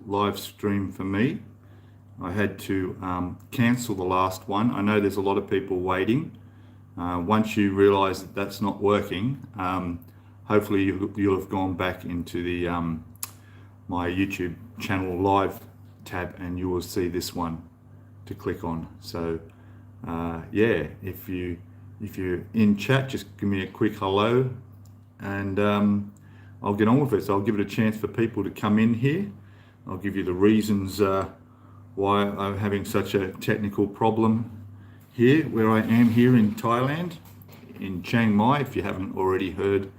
live stream for me. I had to cancel the last one. I know there's a lot of people waiting. Once you realize that that's not working, hopefully you'll have gone back into the my YouTube channel live tab and you will see this one to click on. So yeah, if you're in chat, just give me a quick hello and I'll get on with it. So I'll give it a chance for people to come in here. I'll give you the reasons why I'm having such a technical problem here, where I am here in Thailand, in Chiang Mai, if you haven't already heard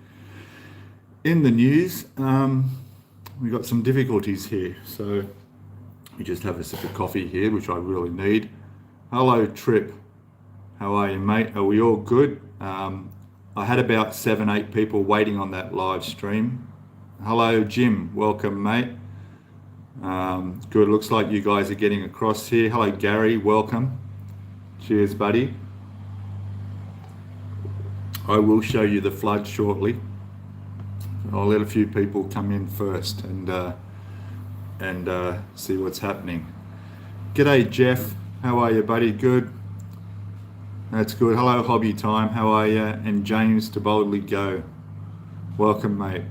in the news. We've got some difficulties here. So we just have a sip of coffee here, which I really need. Hello, Trip. How are you, mate? Are we all good? I had about 7-8 people waiting on that live stream. Hello, Jim. Welcome, mate. Good. Looks like you guys are getting across here. Hello, Gary. Welcome. Cheers, buddy. I will show you the flood shortly. I'll let a few people come in first and see what's happening. G'day, Jeff. How are you, buddy? Good. That's good. Hello, Hobby Time. How are you? And James to Boldly Go. Welcome, mate.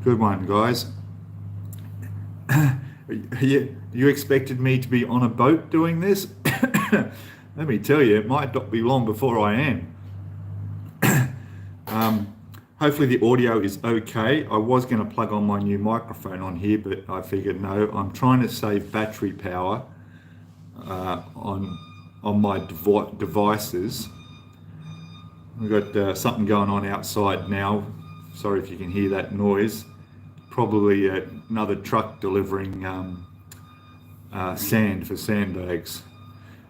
Good one, guys. You expected me to be on a boat doing this? Let me tell you, it might not be long before I am. Hopefully the audio is okay. I was going to plug on my new microphone on here, but I figured no. I'm trying to save battery power on my devices. We've got something going on outside now. Sorry if you can hear that noise. Probably another truck delivering sand for sandbags.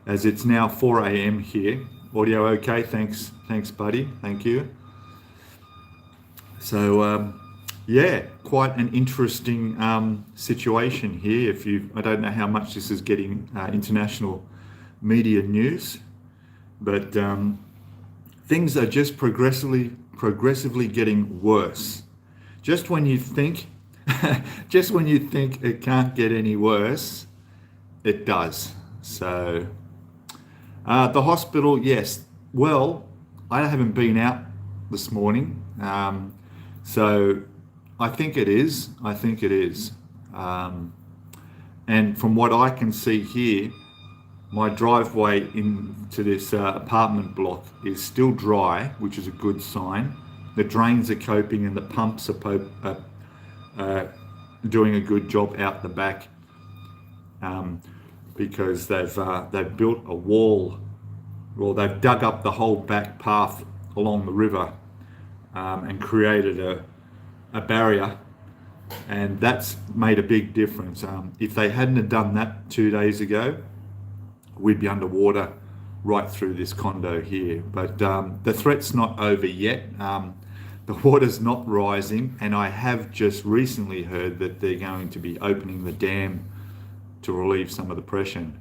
As it's now 4 a.m. here. Audio okay? Thanks, buddy. Thank you. So yeah, quite an interesting situation here. I don't know how much this is getting international media news, but things are just progressively getting worse. Just when you think it can't get any worse, it does. So the hospital, yes. Well, I haven't been out this morning, so I think it is. And from what I can see here, my driveway into this apartment block is still dry, which is a good sign. The drains are coping and the pumps are doing a good job out the back, because they've built a wall. Well, they've dug up the whole back path along the river and created a barrier, and that's made a big difference. If they hadn't have done that 2 days ago, we'd be underwater right through this condo here. But the threat's not over yet. The water's not rising, and I have just recently heard that they're going to be opening the dam to relieve some of the pressure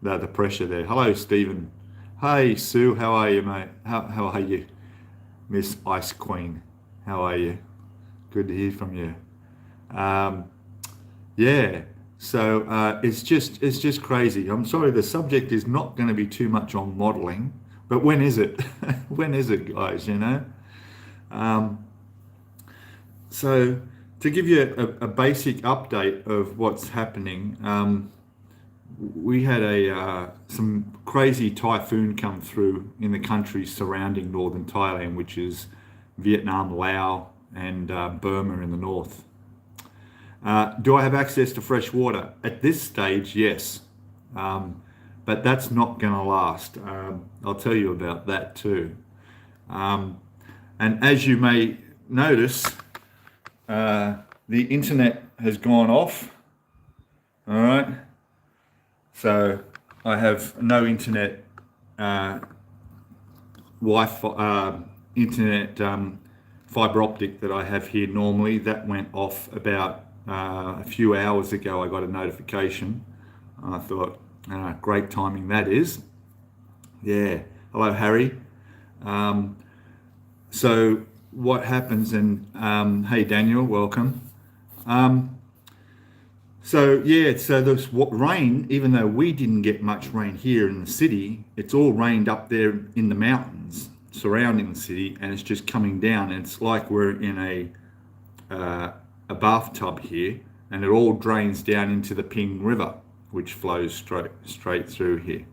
there. Hello, Stephen. Hey, Sue. How are you, mate? How are you, Miss Ice Queen? How are you? Good to hear from you. Yeah. So it's just crazy. I'm sorry, the subject is not going to be too much on modeling, but when is it? When is it, guys? You know. So to give you a basic update of what's happening, we had some crazy typhoon come through in the countries surrounding northern Thailand, which is Vietnam, Laos, and Burma in the north. Do I have access to fresh water? At this stage, yes. But that's not going to last. I'll tell you about that too. And as you may notice, the internet has gone off. All right. So I have no internet, Wi-Fi, internet fiber optic that I have here normally. That went off about a few hours ago. I got a notification. I thought, great timing that is. Yeah. Hello, Harry. So what happens, and hey, Daniel, welcome. So yeah, so this what rain, even though we didn't get much rain here in the city, it's all rained up there in the mountains surrounding the city, and it's just coming down. And it's like we're in a bathtub here, and it all drains down into the Ping River, which flows straight through here.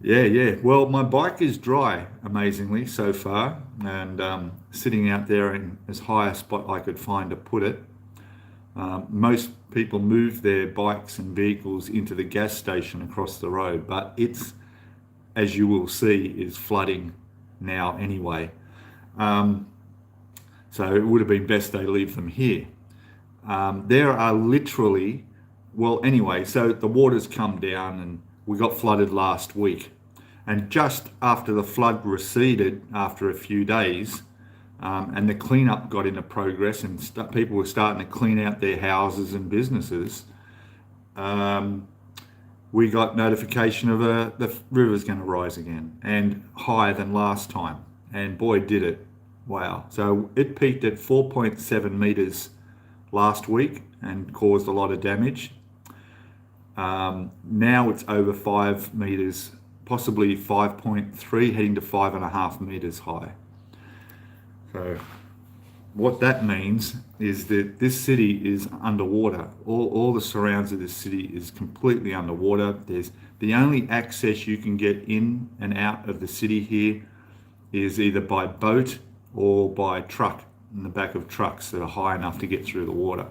Yeah, yeah. Well, my bike is dry, amazingly, so far, and sitting out there in as high a spot I could find to put it. Most people move their bikes and vehicles into the gas station across the road, but it's, as you will see, is flooding now anyway. So it would have been best they leave them here. There are literally, well, anyway, so the water's come down and we got flooded last week. And just after the flood receded, after a few days, and the cleanup got into progress and people were starting to clean out their houses and businesses, we got notification of the river's going to rise again and higher than last time. And boy, did it. Wow. So it peaked at 4.7 meters last week and caused a lot of damage. Now it's over 5 meters, possibly 5.3, heading to 5.5 meters high. So what that means is that this city is underwater. All the surrounds of this city is completely underwater. There's the only access you can get in and out of the city here is either by boat or by truck, in the back of trucks that are high enough to get through the water.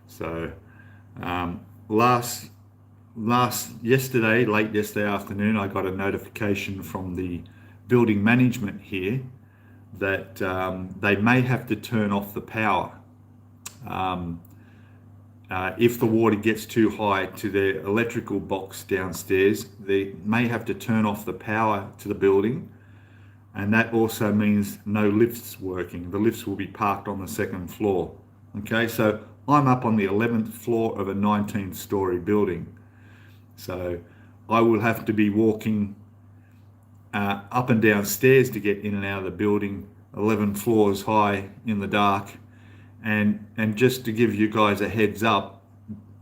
So yesterday, late yesterday afternoon, I got a notification from the building management here that they may have to turn off the power if the water gets too high to their electrical box downstairs. They may have to turn off the power to the building, and that also means no lifts working. The lifts will be parked on the second floor. Okay, so I'm up on the 11th floor of a 19-story building, so I will have to be walking up and down stairs to get in and out of the building, 11 floors high in the dark. And just to give you guys a heads up,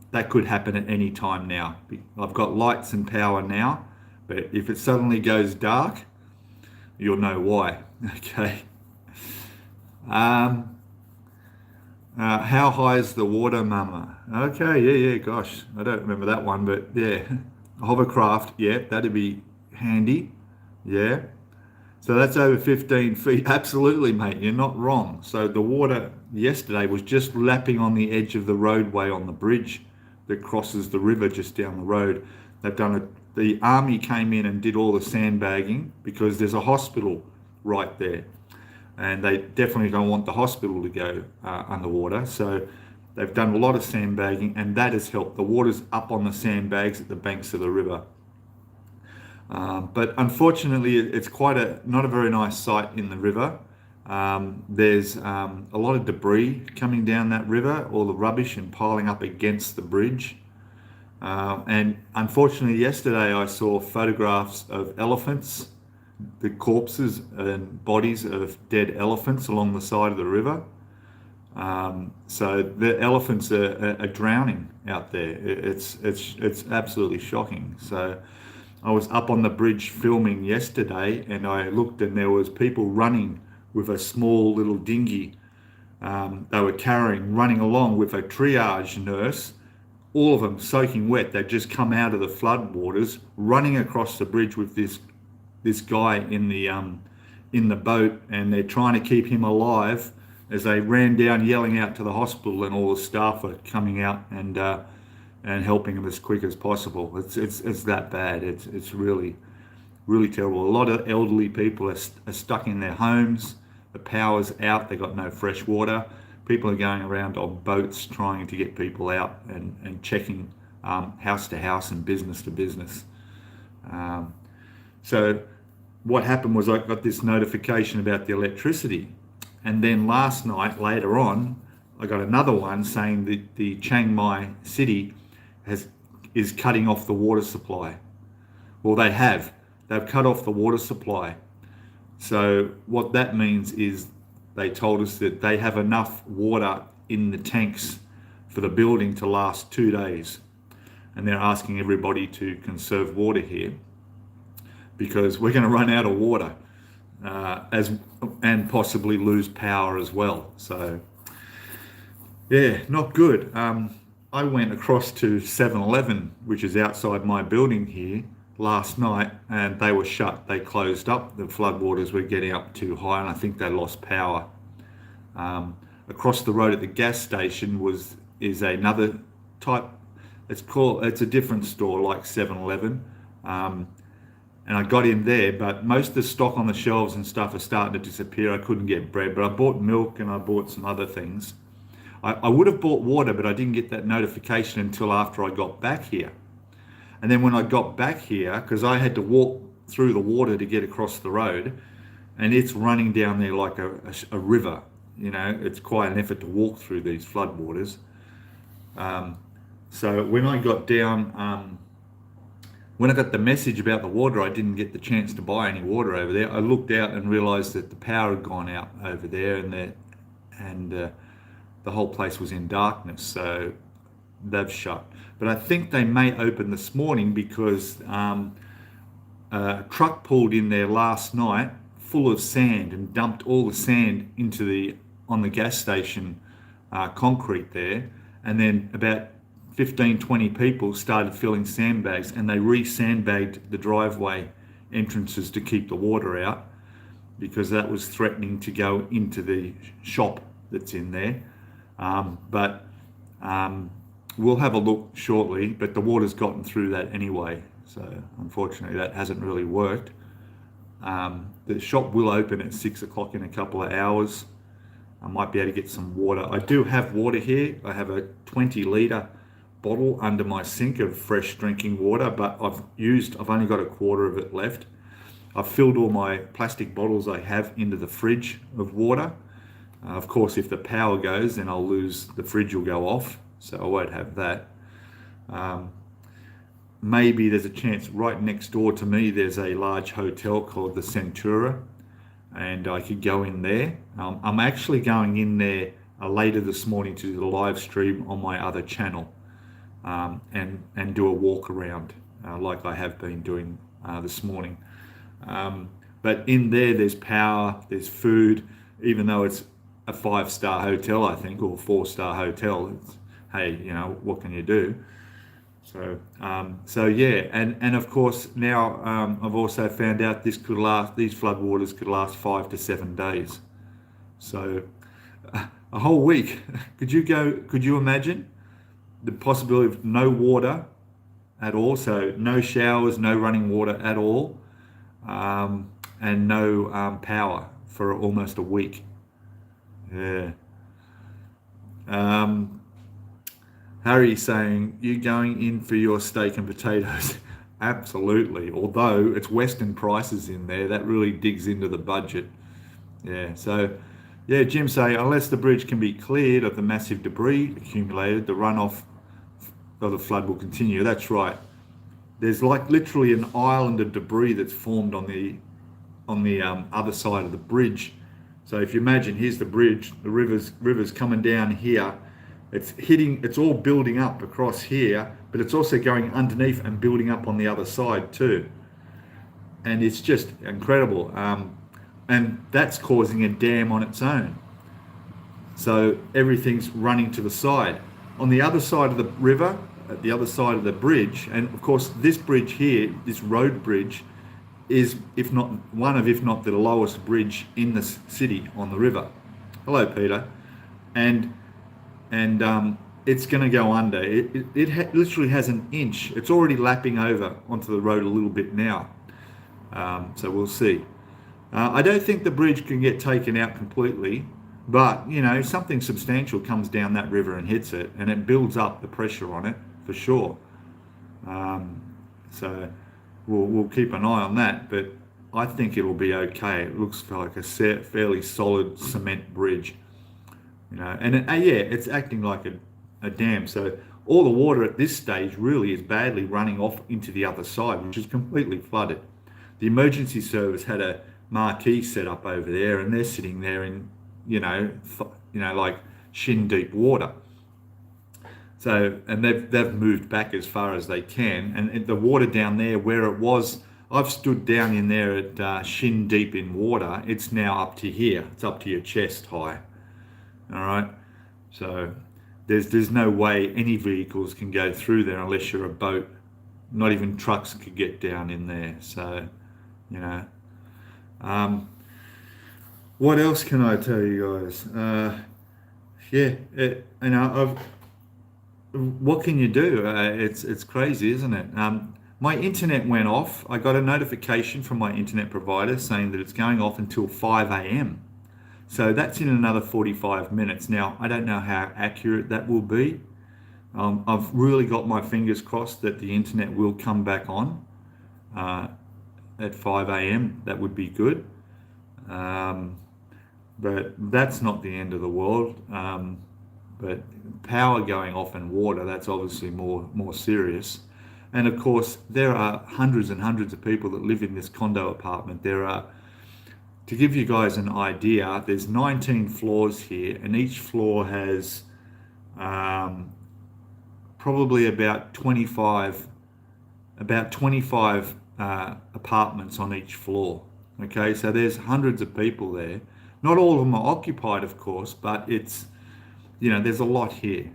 that could happen at any time now. I've got lights and power now, but if it suddenly goes dark, you'll know why. Okay. How high is the water, mama? Okay, yeah, gosh, I don't remember that one, but yeah, hovercraft, yeah, that'd be handy. Yeah, so that's over 15 feet. Absolutely, mate, you're not wrong. So the water yesterday was just lapping on the edge of the roadway on the bridge that crosses the river just down the road. They've done it. The army came in and did all the sandbagging because there's a hospital right there, and they definitely don't want the hospital to go underwater. So they've done a lot of sandbagging, and that has helped. The water's up on the sandbags at the banks of the river. But unfortunately, it's not a very nice sight in the river. There's a lot of debris coming down that river, all the rubbish and piling up against the bridge. And unfortunately, yesterday I saw photographs of elephants, the corpses and bodies of dead elephants along the side of the river. So the elephants are drowning out there. It's absolutely shocking. So I was up on the bridge filming yesterday, and I looked, and there was people running with a small little dinghy they were carrying, running along with a triage nurse, all of them soaking wet. They'd just come out of the flood waters, running across the bridge with this guy in the boat, and they're trying to keep him alive as they ran down, yelling out to the hospital, and all the staff are coming out and helping them as quick as possible. It's that bad. It's really, really terrible. A lot of elderly people are stuck in their homes. The power's out. They got no fresh water. People are going around on boats trying to get people out and checking house to house and business to business. So what happened was I got this notification about the electricity, and then last night later on I got another one saying that the Chiang Mai city is cutting off the water supply. Well, they've cut off the water supply. So what that means is they told us that they have enough water in the tanks for the building to last 2 days. And they're asking everybody to conserve water here because we're going to run out of water and possibly lose power as well. So yeah, not good. I went across to 7-Eleven, which is outside my building here, last night, and they were shut. They closed up. The floodwaters were getting up too high, and I think they lost power. Across the road at the gas station is another type. It's a different store like 7-Eleven, and I got in there, but most of the stock on the shelves and stuff are starting to disappear. I couldn't get bread, but I bought milk and I bought some other things. I would have bought water, but I didn't get that notification until after I got back here. And then when I got back here, because I had to walk through the water to get across the road, and it's running down there like a river. You know, it's quite an effort to walk through these floodwaters. So when I got down, when I got the message about the water, I didn't get the chance to buy any water over there. I looked out and realised that the power had gone out over there, and the whole place was in darkness. So they've shut. But I think they may open this morning because a truck pulled in there last night full of sand and dumped all the sand on the gas station concrete there, and then about 15-20 people started filling sandbags, and they re-sandbagged the driveway entrances to keep the water out because that was threatening to go into the shop that's in there. But we'll have a look shortly, but the water's gotten through that anyway, so unfortunately that hasn't really worked. The shop will open at 6 o'clock in a couple of hours. I might be able to get some water. I do have water here. I have a 20-litre bottle under my sink of fresh drinking water, but I've only got a quarter of it left. I've filled all my plastic bottles I have into the fridge of water. Of course, if the power goes, then I'll lose, the fridge will go off, so I won't have that. Maybe there's a chance right next door to me, there's a large hotel called the Centura, and I could go in there. I'm actually going in there later this morning to do the live stream on my other channel and do a walk around like I have been doing this morning. But in there's power, there's food, even though it's a 5-star hotel, I think, or 4-star hotel. Hey, you know, what can you do? So yeah, and of course now I've also found out these floodwaters could last 5 to 7 days. So a whole week. Could you imagine the possibility of no water at all? So no showers, no running water at all, and no power for almost a week. Yeah. Harry saying, you going in for your steak and potatoes? Absolutely. Although it's Western prices in there, that really digs into the budget. Yeah. So, yeah, Jim saying, unless the bridge can be cleared of the massive debris accumulated, the runoff of the flood will continue. That's right. There's like literally an island of debris that's formed on the other side of the bridge. So if you imagine, here's the bridge, the river's coming down here. It's all building up across here, but it's also going underneath and building up on the other side too. And it's just incredible. And that's causing a dam on its own. So everything's running to the side. On the other side of the river, at the other side of the bridge, and of course this bridge here, this road bridge, is if not the lowest bridge in the city on the river. Hello, Peter. And it's going to go under. It literally has an inch. It's already lapping over onto the road a little bit now. So we'll see. I don't think the bridge can get taken out completely, but you know, something substantial comes down that river and hits it, and it builds up the pressure on it for sure. So we'll keep an eye on that, but I think it'll be okay. It looks like a fairly solid cement bridge, you know, and it's acting like a dam. So all the water at this stage really is badly running off into the other side, which is completely flooded. The emergency service had a marquee set up over there, and they're sitting there in, like shin deep water. So, and they've moved back as far as they can, and the water down there where it was, I've stood down in there at shin deep in water. It's now up to here. It's up to your chest high. All right. So there's no way any vehicles can go through there unless you're a boat. Not even trucks could get down in there. So, you know. What else can I tell you guys? What can you do? It's crazy, isn't it? My internet went off. I got a notification from my internet provider saying that it's going off until 5 a.m. So that's in another 45 minutes. Now, I don't know how accurate that will be. I've really got my fingers crossed that the internet will come back on at 5 a.m. That would be good. But that's not the end of the world. But power going off in water, that's obviously more serious. And of course, there are hundreds and hundreds of people that live in this condo apartment. To give you guys an idea, there's 19 floors here, and each floor has probably about 25 apartments on each floor. Okay, so there's hundreds of people there. Not all of them are occupied, of course, but it's, there's a lot here,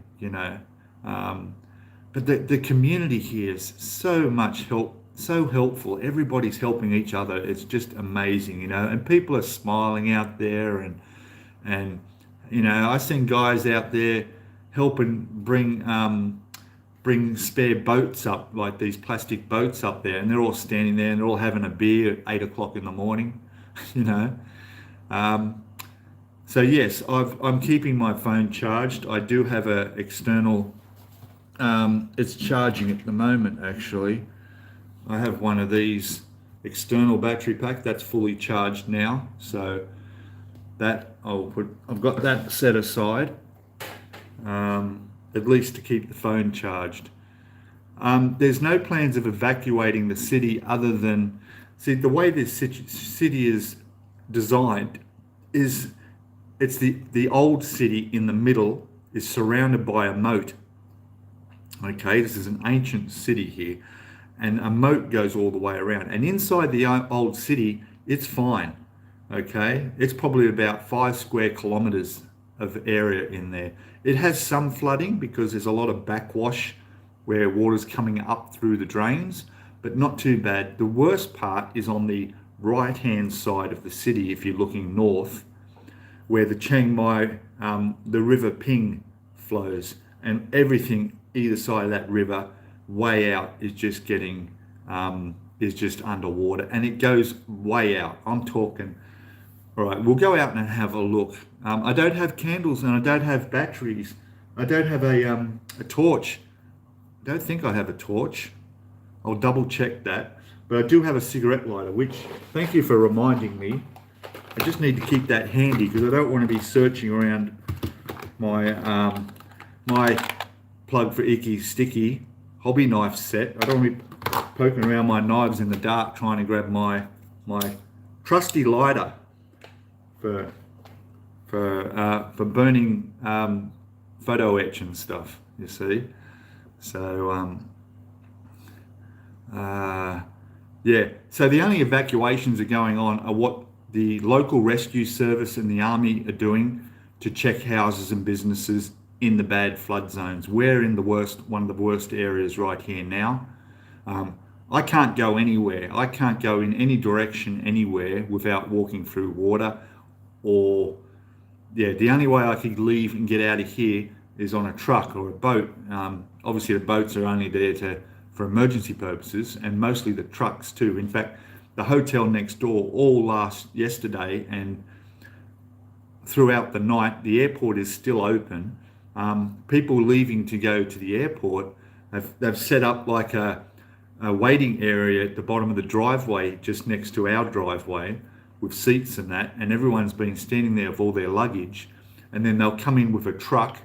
But the community here is so helpful. Everybody's helping each other. It's just amazing, And people are smiling out there, and I've seen guys out there helping bring spare boats up, like these plastic boats up there, and they're all standing there and they're all having a beer at 8 o'clock in the morning, So yes, I'm keeping my phone charged. I do have a external. It's charging at the moment, actually. I have one of these external battery pack that's fully charged now, so that I've got that set aside, at least to keep the phone charged. There's no plans of evacuating the city other than, the way this city is designed is, it's the old city in the middle is surrounded by a moat. Okay, this is an ancient city here, and a moat goes all the way around. And inside the old city, it's fine. Okay, it's probably about 5 square kilometers of area in there. It has some flooding because there's a lot of backwash where water's coming up through the drains, but not too bad. The worst part is on the right-hand side of the city, if you're looking north, where the Chiang Mai, the River Ping flows, and everything either side of that river, way out, is just getting, is just underwater, and it goes way out. I'm talking, all right, we'll go out and have a look. I don't have candles and I don't have batteries. I don't have a torch. I don't think I have a torch. I'll double check that. But I do have a cigarette lighter, which, thank you for reminding me. I just need to keep that handy because I don't want to be searching around my my plug for Icky Sticky hobby knife set. I don't want to be poking around my knives in the dark trying to grab my trusty lighter for burning photo etch and stuff, you see. So yeah, so the only evacuations are going on are what the local rescue service and the army are doing to check houses and businesses in the bad flood zones. We're in one of the worst areas right here now. I can't go anywhere. I can't go in any direction anywhere without walking through water, or the only way I could leave and get out of here is on a truck or a boat. Obviously the boats are only there for emergency purposes, and mostly the trucks too. In fact, the hotel next door yesterday and throughout the night, the airport is still open. People leaving to go to the airport, they've set up like a waiting area at the bottom of the driveway just next to our driveway with seats and that, and everyone's been standing there with all their luggage, and then they'll come in with a truck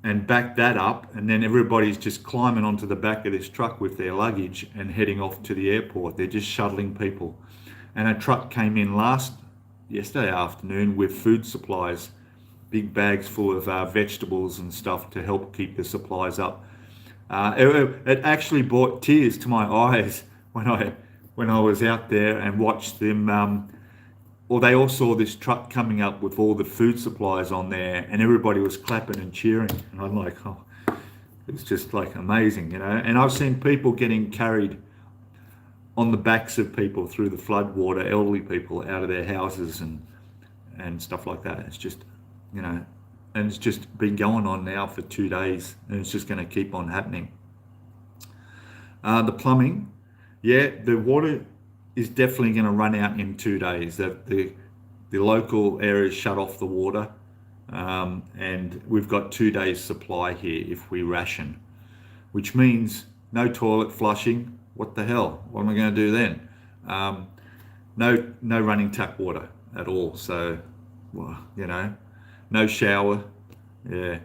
and back that up, and then everybody's just climbing onto the back of this truck with their luggage and heading off to the airport. They're just shuttling people. And a truck came in yesterday afternoon with food supplies. big bags full of vegetables and stuff to help keep the supplies up. It actually brought tears to my eyes when I was out there and watched them. Well, they all saw this truck coming up with all the food supplies on there, and everybody was clapping and cheering. And I'm like, oh, it's just like amazing, you know. And I've seen people getting carried on the backs of people through the flood water, elderly people out of their houses and stuff like that. It's just, you know, and it's just been going on now for 2 days, and it's just going to keep on happening. The plumbing, yeah, the water is definitely going to run out in 2 days. The local areas shut off the water, and we've got 2 days supply here if we ration, which means no toilet flushing. What the hell? What am I going to do then? No running tap water at all. So, well, you know, no shower. Yeah.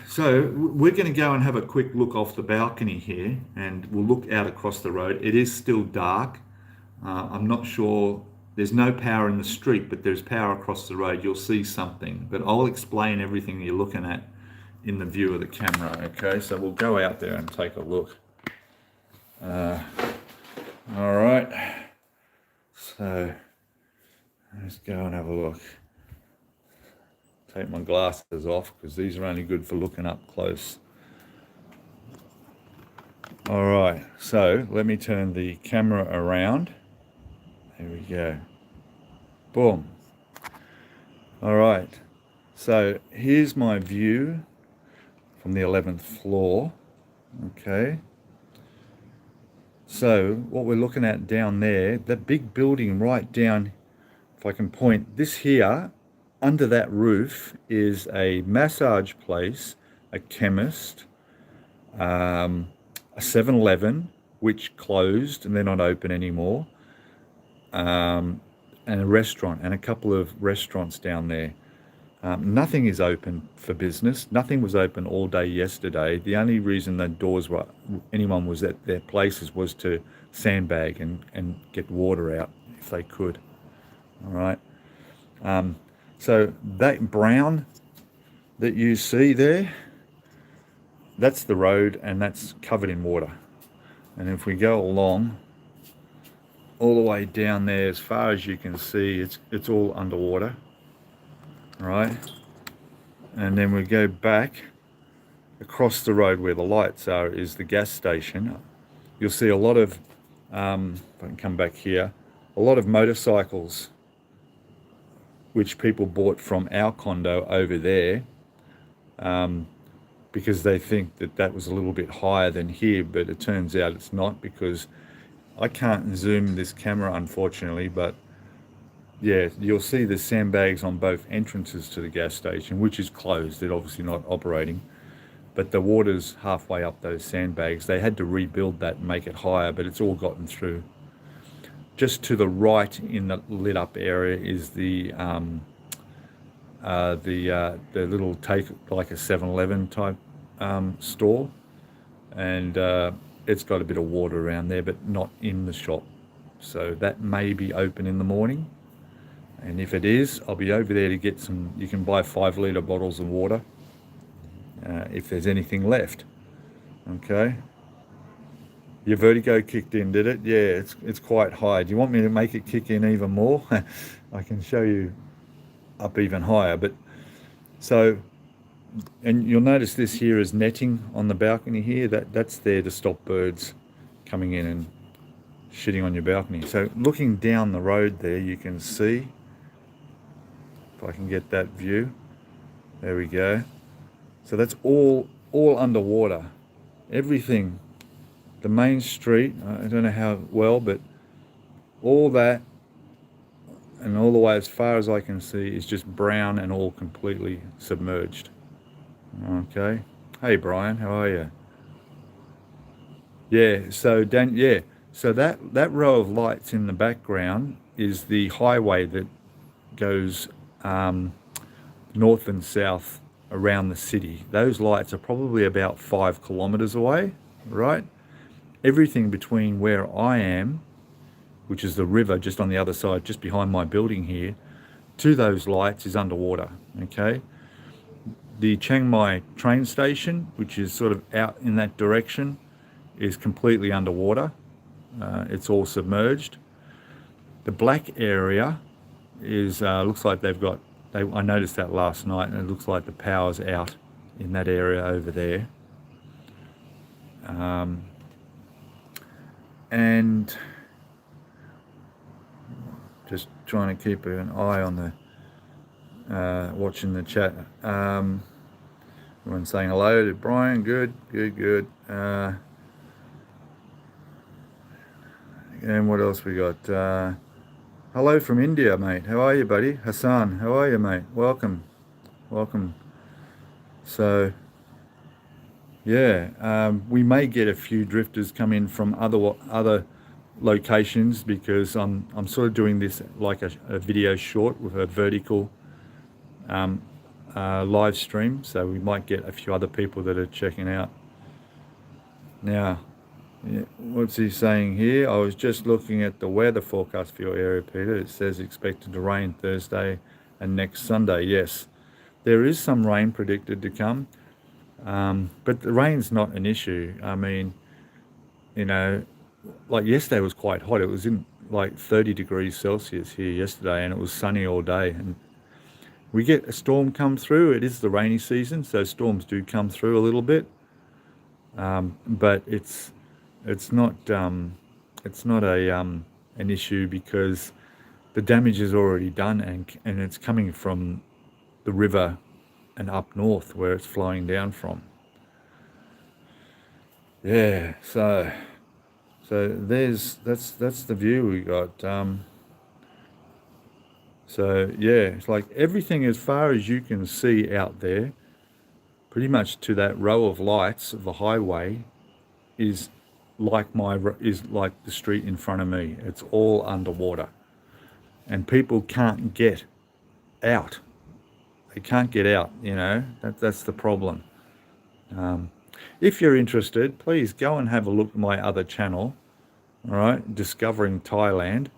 So we're going to go and have a quick look off the balcony here, and we'll look out across the road. It is still dark. I'm not sure. There's no power in the street, but there's power across the road. You'll see something, but I'll explain everything you're looking at in the view of the camera. Okay, so we'll go out there and take a look. All right, so let's go and have a look. Take my glasses off because these are only good for looking up close. All right, so let me turn the camera around. There we go. Boom. All right, so here's my view from the 11th floor. Okay. So what we're looking at down there, that big building right down, if I can point, this here, under that roof is a massage place, a chemist, a 7-Eleven, which closed and they're not open anymore, and a restaurant, and a couple of restaurants down there. Nothing is open for business. Nothing was open all day yesterday. The only reason the doors were, anyone was at their places was to sandbag and get water out if they could. All right. So that brown that you see there, that's the road, and that's covered in water. And if we go along all the way down there, as far as you can see, it's all underwater, right? And then we go back across the road where the lights are is the gas station. You'll see a lot of, if I can come back here, a lot of motorcycles which people bought from our condo over there, because they think that that was a little bit higher than here, but it turns out it's not, because I can't zoom this camera unfortunately, but yeah, you'll see the sandbags on both entrances to the gas station, which is closed. They're obviously not operating, but the water's halfway up those sandbags. They had to rebuild that and make it higher, but it's all gotten through. Just to the right in the lit up area is the little take, like a 7-Eleven type store, and it's got a bit of water around there, but not in the shop. So that may be open in the morning, and if it is, I'll be over there to get some. You can buy 5-litre bottles of water if there's anything left. Okay. Your vertigo kicked in, did it? Yeah, it's quite high. Do you want me to make it kick in even more? I can show you up even higher. But so, and you'll notice this here is netting on the balcony here. That's there to stop birds coming in and shitting on your balcony. So looking down the road there, you can see, if I can get that view. There we go. So that's all underwater. Everything. The main street, I don't know how well, but all that and all the way as far as I can see is just brown and all completely submerged. Okay. Hey Brian, how are you? Yeah, so so that row of lights in the background is the highway that goes north and south around the city. Those lights are probably about 5 kilometers away, right? Everything between where I am, which is the river just on the other side, just behind my building here, to those lights is underwater, okay? The Chiang Mai train station, which is sort of out in that direction, is completely underwater. It's all submerged. The black area is looks like they've got, I noticed that last night, and it looks like the power's out in that area over there. And just trying to keep an eye on the watching the chat. Everyone's saying hello to Brian. Good. And what else we got? Hello from India, mate. How are you, buddy? Hassan, how are you, mate? Welcome. So, yeah, we may get a few drifters come in from other locations, because I'm sort of doing this like a video short with a vertical live stream, so we might get a few other people that are checking out. Now, yeah, what's he saying here? I was just looking at the weather forecast for your area, Peter. It says expected to rain Thursday and next Sunday. Yes, there is some rain predicted to come, but the rain's not an issue. I mean, you know, like yesterday was quite hot. It was in like 30 degrees Celsius here yesterday, and it was sunny all day. And we get a storm come through. It is the rainy season, so storms do come through a little bit, but it's not an issue, because the damage is already done, and it's coming from the river and up north where it's flowing down from. Yeah, so that's the view we got. So yeah, it's like everything as far as you can see out there, pretty much to that row of lights of the highway, is like the street in front of me. It's all underwater, and people can't get out. They can't get out. You know, that's the problem. If you're interested, please go and have a look at my other channel. All right, Discovering Thailand.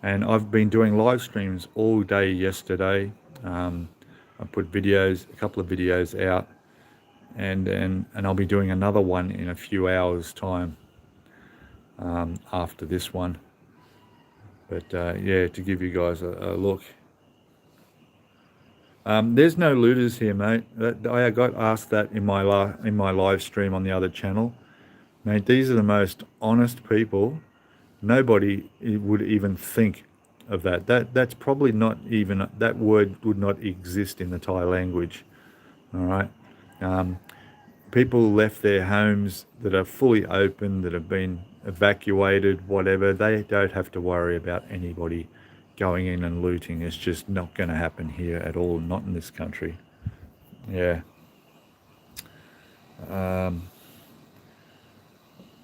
And I've been doing live streams all day yesterday. I put a couple of videos out, and I'll be doing another one in a few hours' time after this one. But yeah, to give you guys a look. There's no looters here, mate. I got asked that in my live stream on the other channel. Mate, these are the most honest people. Nobody would even think of that. That's probably not even, that word would not exist in the Thai language. All right. People left their homes that are fully open, that have been evacuated, whatever. They don't have to worry about anybody going in and looting. It's just not going to happen here at all, not in this country. Yeah.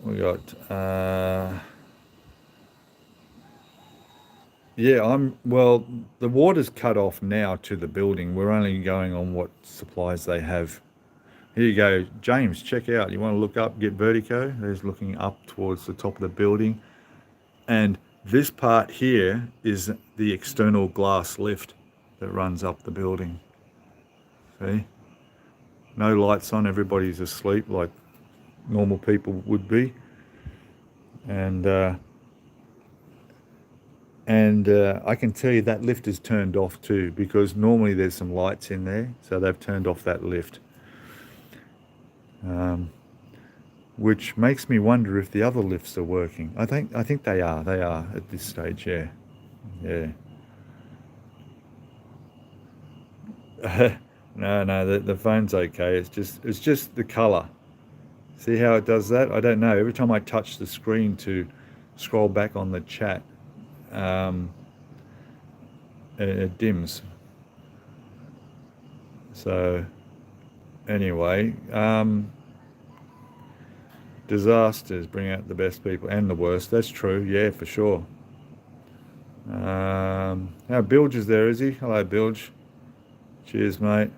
We got yeah, well, the water's cut off now to the building. We're only going on what supplies they have. Here you go, James, check out. You want to look up, get vertigo? There's looking up towards the top of the building. And this part here is the external glass lift that runs up the building. See? No lights on, everybody's asleep like normal people would be. And I can tell you that lift is turned off too, because normally there's some lights in there, so they've turned off that lift. Which makes me wonder if the other lifts are working. I think they are at this stage. Yeah. No, the phone's okay. It's just the color. See how it does that? I don't know. Every time I touch the screen to scroll back on the chat, it dims. So anyway, disasters bring out the best people and the worst. That's true. Yeah, for sure. Now Bilge is there, is he? Hello, Bilge. Cheers, mate.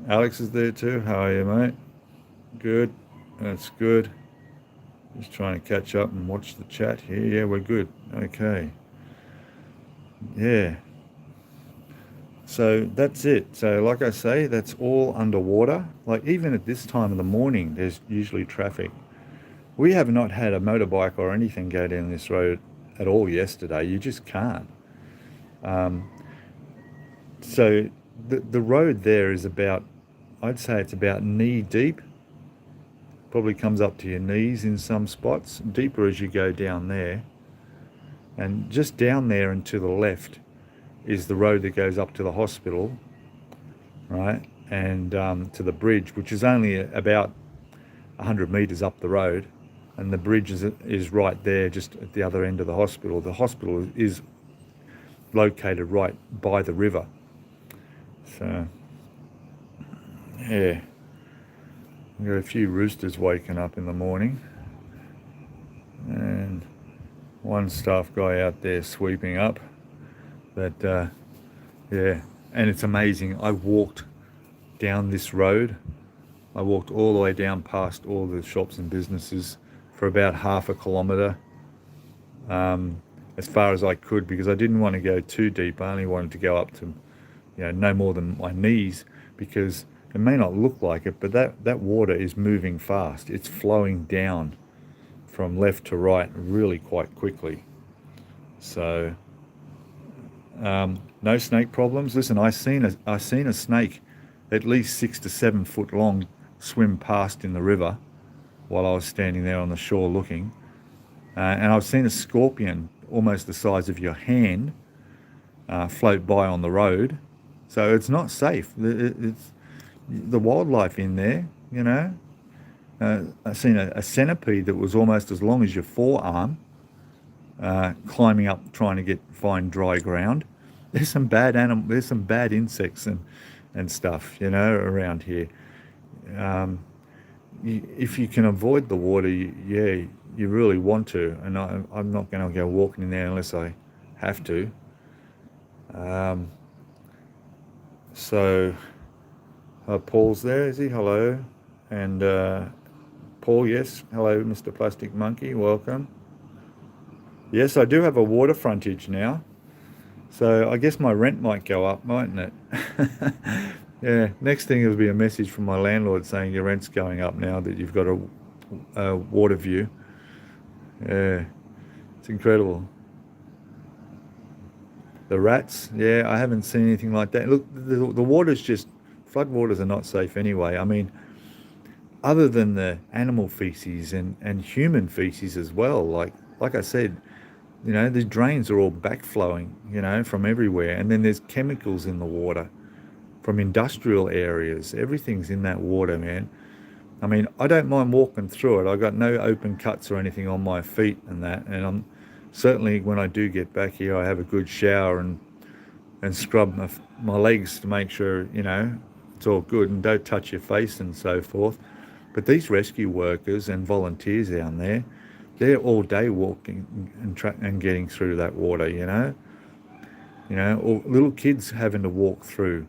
Alex is there too. How are you, mate? Good. That's good. Just trying to catch up and watch the chat here. Yeah, we're good. Okay. Yeah. So that's it. So like I say, that's all underwater. Like even at this time of the morning, there's usually traffic. We have not had a motorbike or anything go down this road at all yesterday. You just can't. So the road there is about, I'd say it's about knee deep. Probably comes up to your knees in some spots, deeper as you go down there. And just down there and to the left is the road that goes up to the hospital, right? And to the bridge, which is only about 100 meters up the road. And the bridge is right there, just at the other end of the hospital. The hospital is located right by the river. So, yeah. We've got a few roosters waking up in the morning. And one staff guy out there sweeping up. But, yeah. And it's amazing. I walked down this road. I walked all the way down past all the shops and businesses for about half a kilometre, as far as I could, because I didn't want to go too deep. I only wanted to go up to, no more than my knees, because it may not look like it, but that water is moving fast. It's flowing down from left to right really quite quickly. So no snake problems. Listen, I seen a snake at least 6 to 7 foot long swim past in the river while I was standing there on the shore looking. And I've seen a scorpion almost the size of your hand float by on the road. So it's not safe. It's the wildlife in there, I've seen a centipede that was almost as long as your forearm, climbing up trying to find dry ground. There's some bad there's some bad insects and stuff, around here. If you can avoid the water, you really want to. And I'm not going to go walking in there unless I have to. So Paul's there, is he? Hello. And Paul, yes. Hello, Mr. Plastic Monkey. Welcome. Yes, I do have a water frontage now. So I guess my rent might go up, mightn't it? Yeah, next thing will be a message from my landlord saying your rent's going up now that you've got a water view. Yeah, it's incredible. The rats, yeah, I haven't seen anything like that. Look, the water's just, flood waters are not safe anyway. I mean, other than the animal feces and human feces as well, like I said, the drains are all backflowing, from everywhere. And then there's chemicals in the water from industrial areas. Everything's in that water, man. I mean, I don't mind walking through it. I got no open cuts or anything on my feet and that. And I'm certainly, when I do get back here, I have a good shower and scrub my legs to make sure, it's all good, and don't touch your face and so forth. But these rescue workers and volunteers down there, they're all day walking and getting through that water, or little kids having to walk through,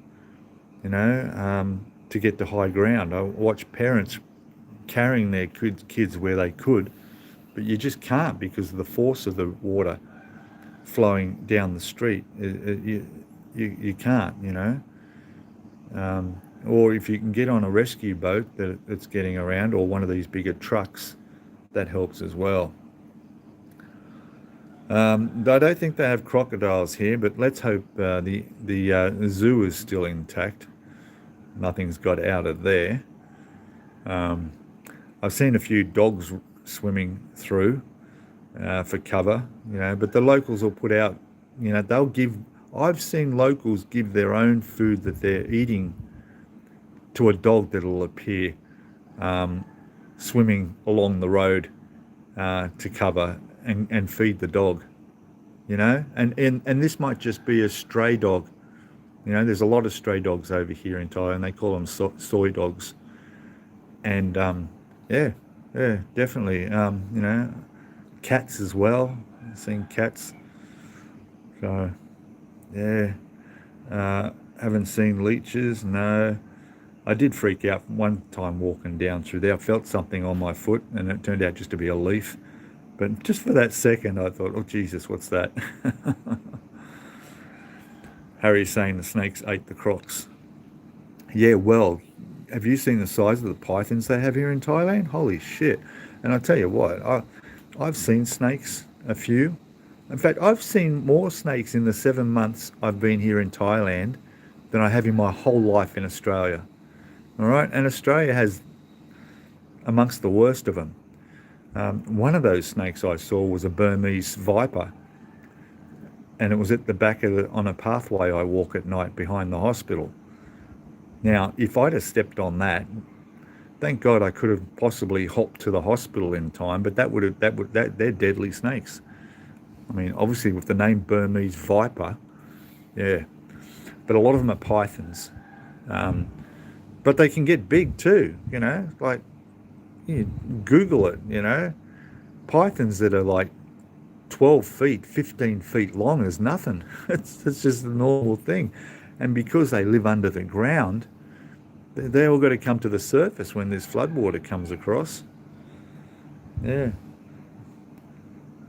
to get to high ground. I watch parents carrying their kids where they could, but you just can't because of the force of the water flowing down the street. You can't, or if you can get on a rescue boat that's getting around, or one of these bigger trucks, that helps as well. I don't think they have crocodiles here, but let's hope the zoo is still intact. Nothing's got out of there. I've seen a few dogs swimming through for cover, but the locals will put out, I've seen locals give their own food that they're eating to a dog that'll appear swimming along the road to cover and feed the dog, and this might just be a stray dog. There's a lot of stray dogs over here in Thailand. They call them soy dogs. And yeah, definitely. Cats as well. I've seen cats. So yeah, haven't seen leeches. No, I did freak out one time walking down through there. I felt something on my foot, and it turned out just to be a leaf. But just for that second, I thought, oh, Jesus, what's that? Harry's saying the snakes ate the crocs. Yeah, well, have you seen the size of the pythons they have here in Thailand? Holy shit. And I tell you what, I've seen snakes, a few. In fact, I've seen more snakes in the 7 months I've been here in Thailand than I have in my whole life in Australia. All right, and Australia has amongst the worst of them. One of those snakes I saw was a Burmese viper, and it was at the back of on a pathway I walk at night behind the hospital. Now, if I'd have stepped on that, thank God I could have possibly hopped to the hospital in time, but they're deadly snakes. I mean, obviously with the name Burmese viper, yeah, but a lot of them are pythons. But they can get big too, like you Google it, pythons that are like 12 feet, 15 feet long is nothing. It's just a normal thing. And because they live under the ground, they all got to come to the surface when this floodwater comes across. Yeah.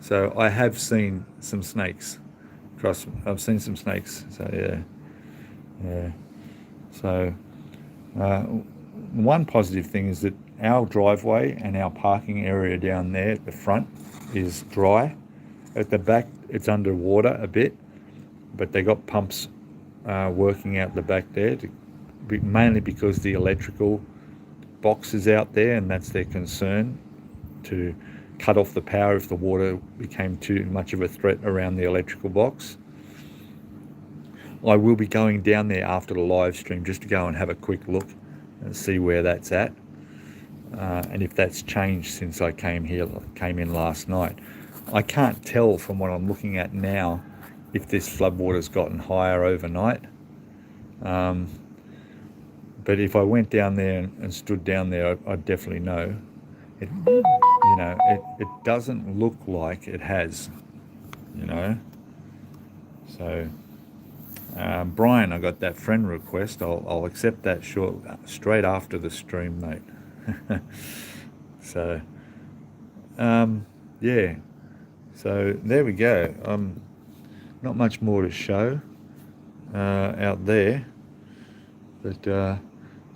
So I have seen some snakes. I've seen some snakes. So yeah. So one positive thing is that our driveway and our parking area down there at the front is dry. At the back, it's underwater a bit, but they got pumps working out the back there, mainly because the electrical box is out there, and that's their concern, to cut off the power if the water became too much of a threat around the electrical box. I will be going down there after the live stream just to go and have a quick look and see where that's at, and if that's changed since I came in last night. I can't tell from what I'm looking at now if this floodwater's gotten higher overnight. But if I went down there and stood down there, I'd definitely know. It doesn't look like it has, So, Brian, I got that friend request. I'll accept that straight after the stream, mate. So, yeah. So there we go. Not much more to show out there, but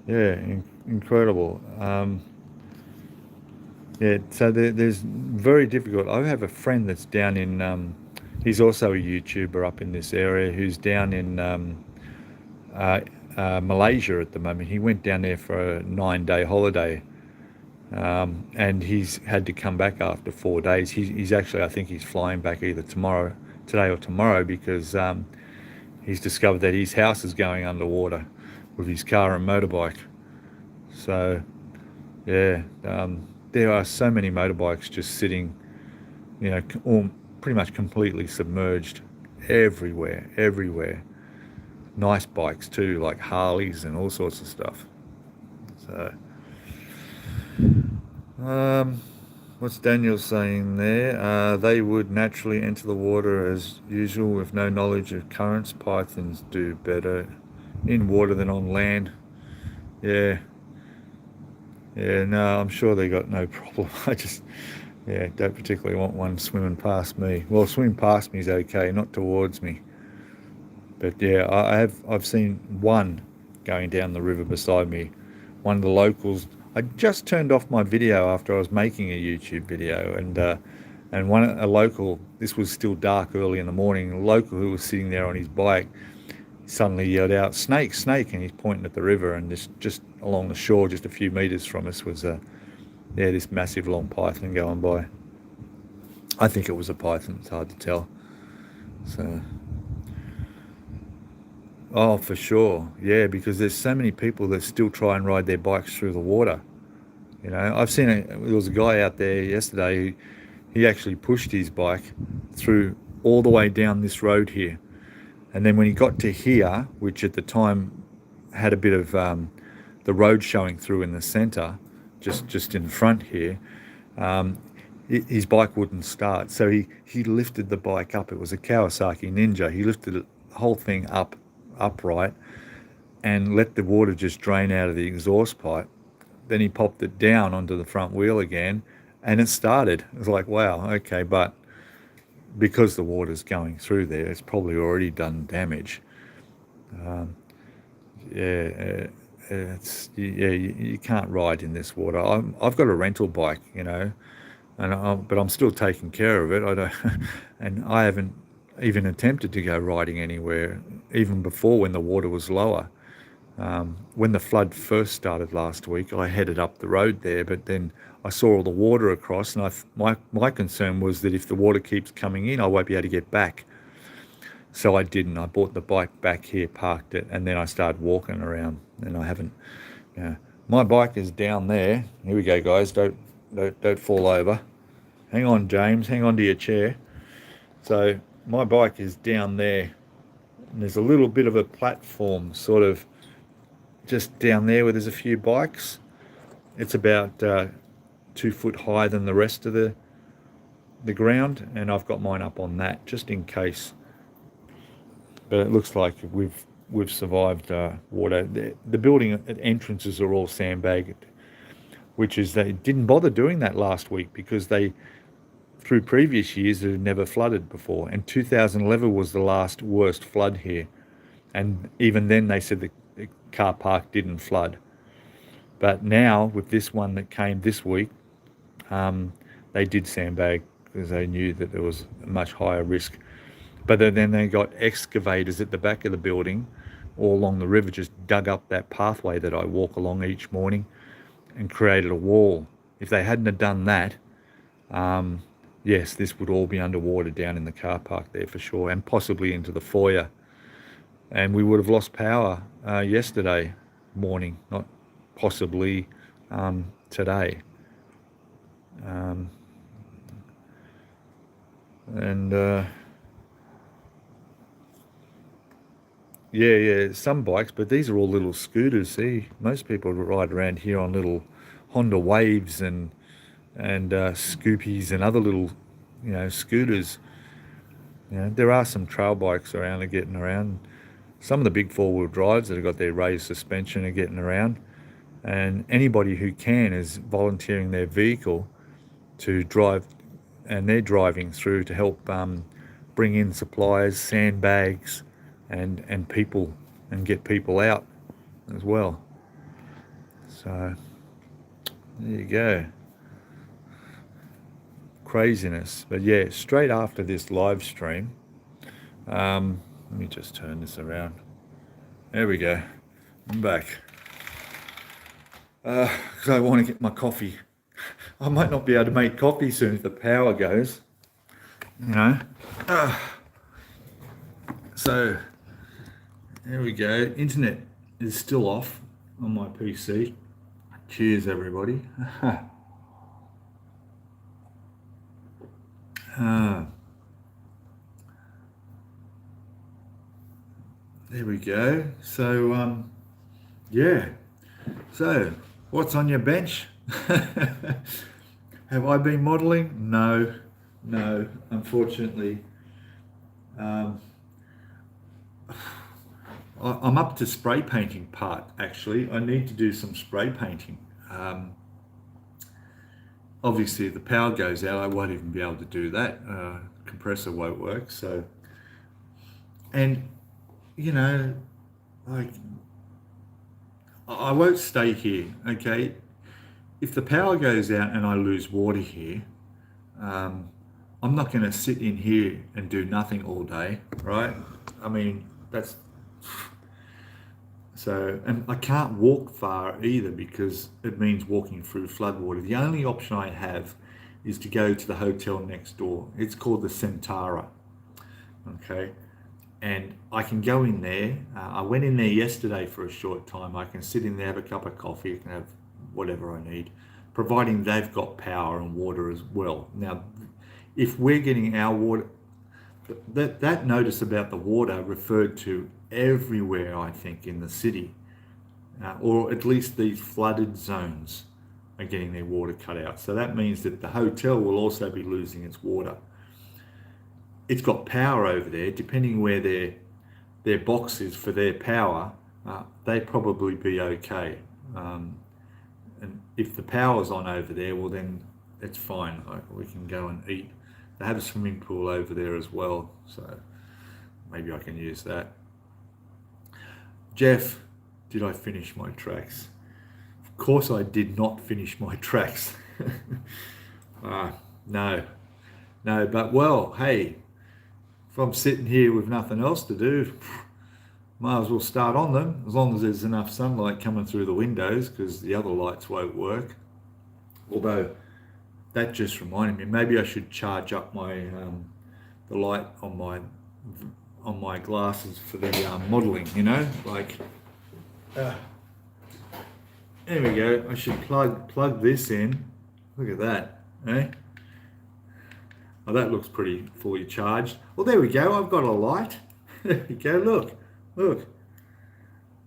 yeah, incredible. Yeah, so there's very difficult. I have a friend that's down in, he's also a YouTuber up in this area, who's down in Malaysia at the moment. He went down there for a 9-day holiday, and he's had to come back after 4 days. He's actually, I think he's flying back either today or tomorrow, because he's discovered that his house is going underwater with his car and motorbike. So yeah, there are so many motorbikes just sitting, all pretty much completely submerged everywhere. Nice bikes too, like Harleys and all sorts of stuff. So what's Daniel saying there? They would naturally enter the water as usual with no knowledge of currents. Pythons do better in water than on land. Yeah, no, I'm sure they got no problem. I just, don't particularly want one swimming past me. Well, swimming past me is okay, not towards me. But yeah, I've seen one going down the river beside me. One of the locals. I just turned off my video after I was making a YouTube video, and a local. This was still dark early in the morning. A local who was sitting there on his bike suddenly yelled out, "Snake, snake!" and he's pointing at the river, and just along the shore, just a few meters from us, was this massive long python going by. I think it was a python. It's hard to tell. So, oh, for sure, yeah, because there's so many people that still try and ride their bikes through the water. I've seen there was a guy out there yesterday who he actually pushed his bike through all the way down this road here. And then when he got to here, which at the time had a bit of the road showing through in the centre, just in front here, his bike wouldn't start. So he lifted the bike up. It was a Kawasaki Ninja. He lifted the whole thing upright and let the water just drain out of the exhaust pipe. Then he popped it down onto the front wheel again And it started. It was like, wow, okay, but because the water's going through there, it's probably already done damage. Yeah, you can't ride in this water. I've got a rental bike, you know, but I'm still taking care of it. I don't, and I haven't even attempted to go riding anywhere, even before when the water was lower. When the flood first started last week, I headed up the road there, but then I saw all the water across, and my concern was that if the water keeps coming in, I won't be able to get back. So I didn't. I brought the bike back here, parked it, and then I started walking around. And I haven't, you know, my bike is down there. Here we go, guys. Don't fall over. Hang on, James. Hang on to your chair. So my bike is down there, and there's a little bit of a platform, sort of just down there where there's a few bikes. It's about 2 foot higher than the rest of the ground, and I've got mine up on that just in case. But it looks like we've survived water. The building entrances are all sandbagged, which is they didn't bother doing that last week because through previous years it had never flooded before, and 2011 was the last worst flood here, and even then they said the car park didn't flood. But now with this one that came this week, they did sandbag because they knew that there was a much higher risk. But then they got excavators at the back of the building all along the river, just dug up that pathway that I walk along each morning and created a wall. If they hadn't have done that, yes, this would all be underwater down in the car park there for sure, and possibly into the foyer. And we would have lost power yesterday morning, not possibly today. Yeah, some bikes, but these are all little scooters. See, most people ride around here on little Honda Waves and Scoopies and other little, scooters. You know, there are some trail bikes around and getting around. Some of the big four-wheel drives that have got their raised suspension are getting around, and anybody who can is volunteering their vehicle to drive, and they're driving through to help bring in supplies, sandbags, and people, and get people out as well. So there you go. Craziness. But yeah, straight after this live stream, let me just turn this around. There we go. I'm back. Because I want to get my coffee. I might not be able to make coffee soon if the power goes. You know. So there we go. Internet is still off on my PC. Cheers, everybody. There we go. So, yeah. So, what's on your bench? Have I been modelling? No, unfortunately. I'm up to spray painting part, actually. I need to do some spray painting. Obviously, if the power goes out, I won't even be able to do that. Compressor won't work. So, and, like, I won't stay here, okay? If the power goes out and I lose water here, I'm not going to sit in here and do nothing all day, right? I mean, that's... So, and I can't walk far either because it means walking through floodwater. The only option I have is to go to the hotel next door. It's called the Centara, okay? And I can go in there. I went in there yesterday for a short time. I can sit in there, have a cup of coffee, I can have whatever I need, providing they've got power and water as well. Now, if we're getting our water, that notice about the water referred to everywhere, I think, in the city, or at least these flooded zones are getting their water cut out. So that means that the hotel will also be losing its water. It's got power over there, depending where their box is for their power, they'd probably be okay. And if the power's on over there, well then it's fine. We can go and eat. They have a swimming pool over there as well, so maybe I can use that. Jeff, did I finish my tracks? Of course I did not finish my tracks. No, but well, hey, if I'm sitting here with nothing else to do, might as well start on them, as long as there's enough sunlight coming through the windows, because the other lights won't work. Although, that just reminded me, maybe I should charge up my the light on my glasses for the modelling, you know, like, there we go. I should plug this in. Look at that, eh? Oh, that looks pretty fully charged. Well, there we go. I've got a light. There we go. Look.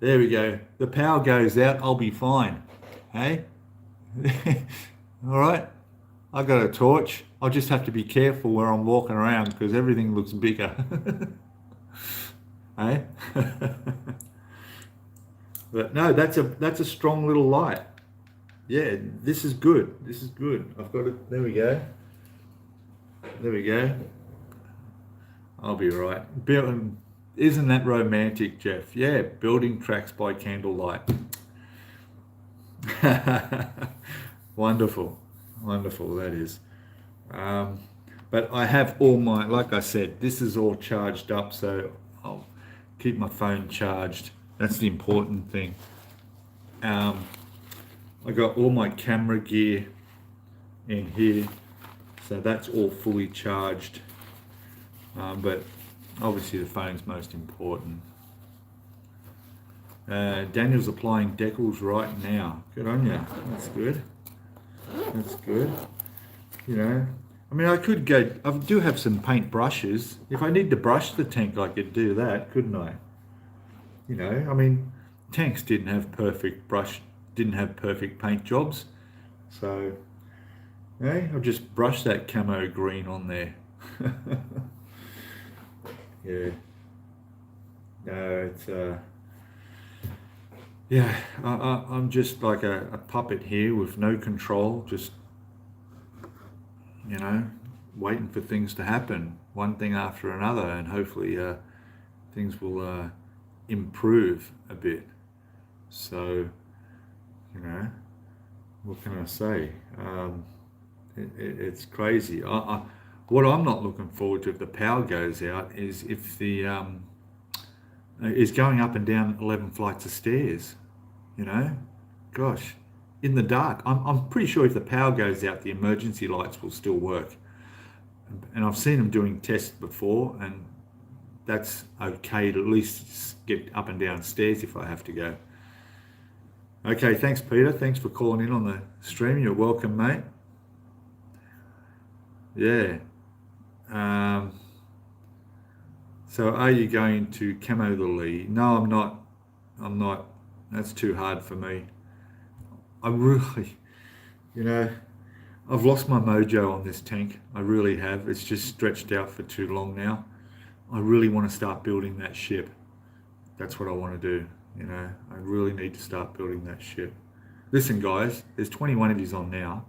There we go. The power goes out. I'll be fine. Hey? All right. I've got a torch. I'll just have to be careful where I'm walking around because everything looks bigger. Hey? But no, that's a strong little light. Yeah, this is good. This is good. I've got it. There we go. There we go. I'll be right. Isn't that romantic, Jeff? Yeah, building tracks by candlelight. Wonderful. Wonderful, that is. But I have all my, like I said, this is all charged up, so I'll keep my phone charged. That's the important thing. I got all my camera gear in here, so that's all fully charged. But obviously the phone's most important. Daniel's applying decals right now. Good on you. That's good. That's good. You know, I mean, I do have some paint brushes. If I need to brush the tank, I could do that, couldn't I? You know, I mean, tanks didn't have perfect paint jobs. So, I'll just brush that camo green on there. Yeah. No, it's yeah, I'm just like a puppet here with no control, just, you know, waiting for things to happen, one thing after another, and hopefully things will improve a bit. So, you know, what can I say? It's crazy. What I'm not looking forward to if the power goes out is if the is going up and down 11 flights of stairs. You know, gosh, in the dark. I'm pretty sure if the power goes out, the emergency lights will still work. And I've seen them doing tests before, and that's okay to at least get up and down stairs if I have to go. Okay, thanks, Peter. Thanks for calling in on the stream. You're welcome, mate. Yeah. So are you going to camo the Lee? No, I'm not. That's too hard for me. I really, you know, I've lost my mojo on this tank. I really have. It's just stretched out for too long now. I really want to start building that ship. That's what I want to do. You know, I really need to start building that ship. Listen, guys, there's 21 of these on now.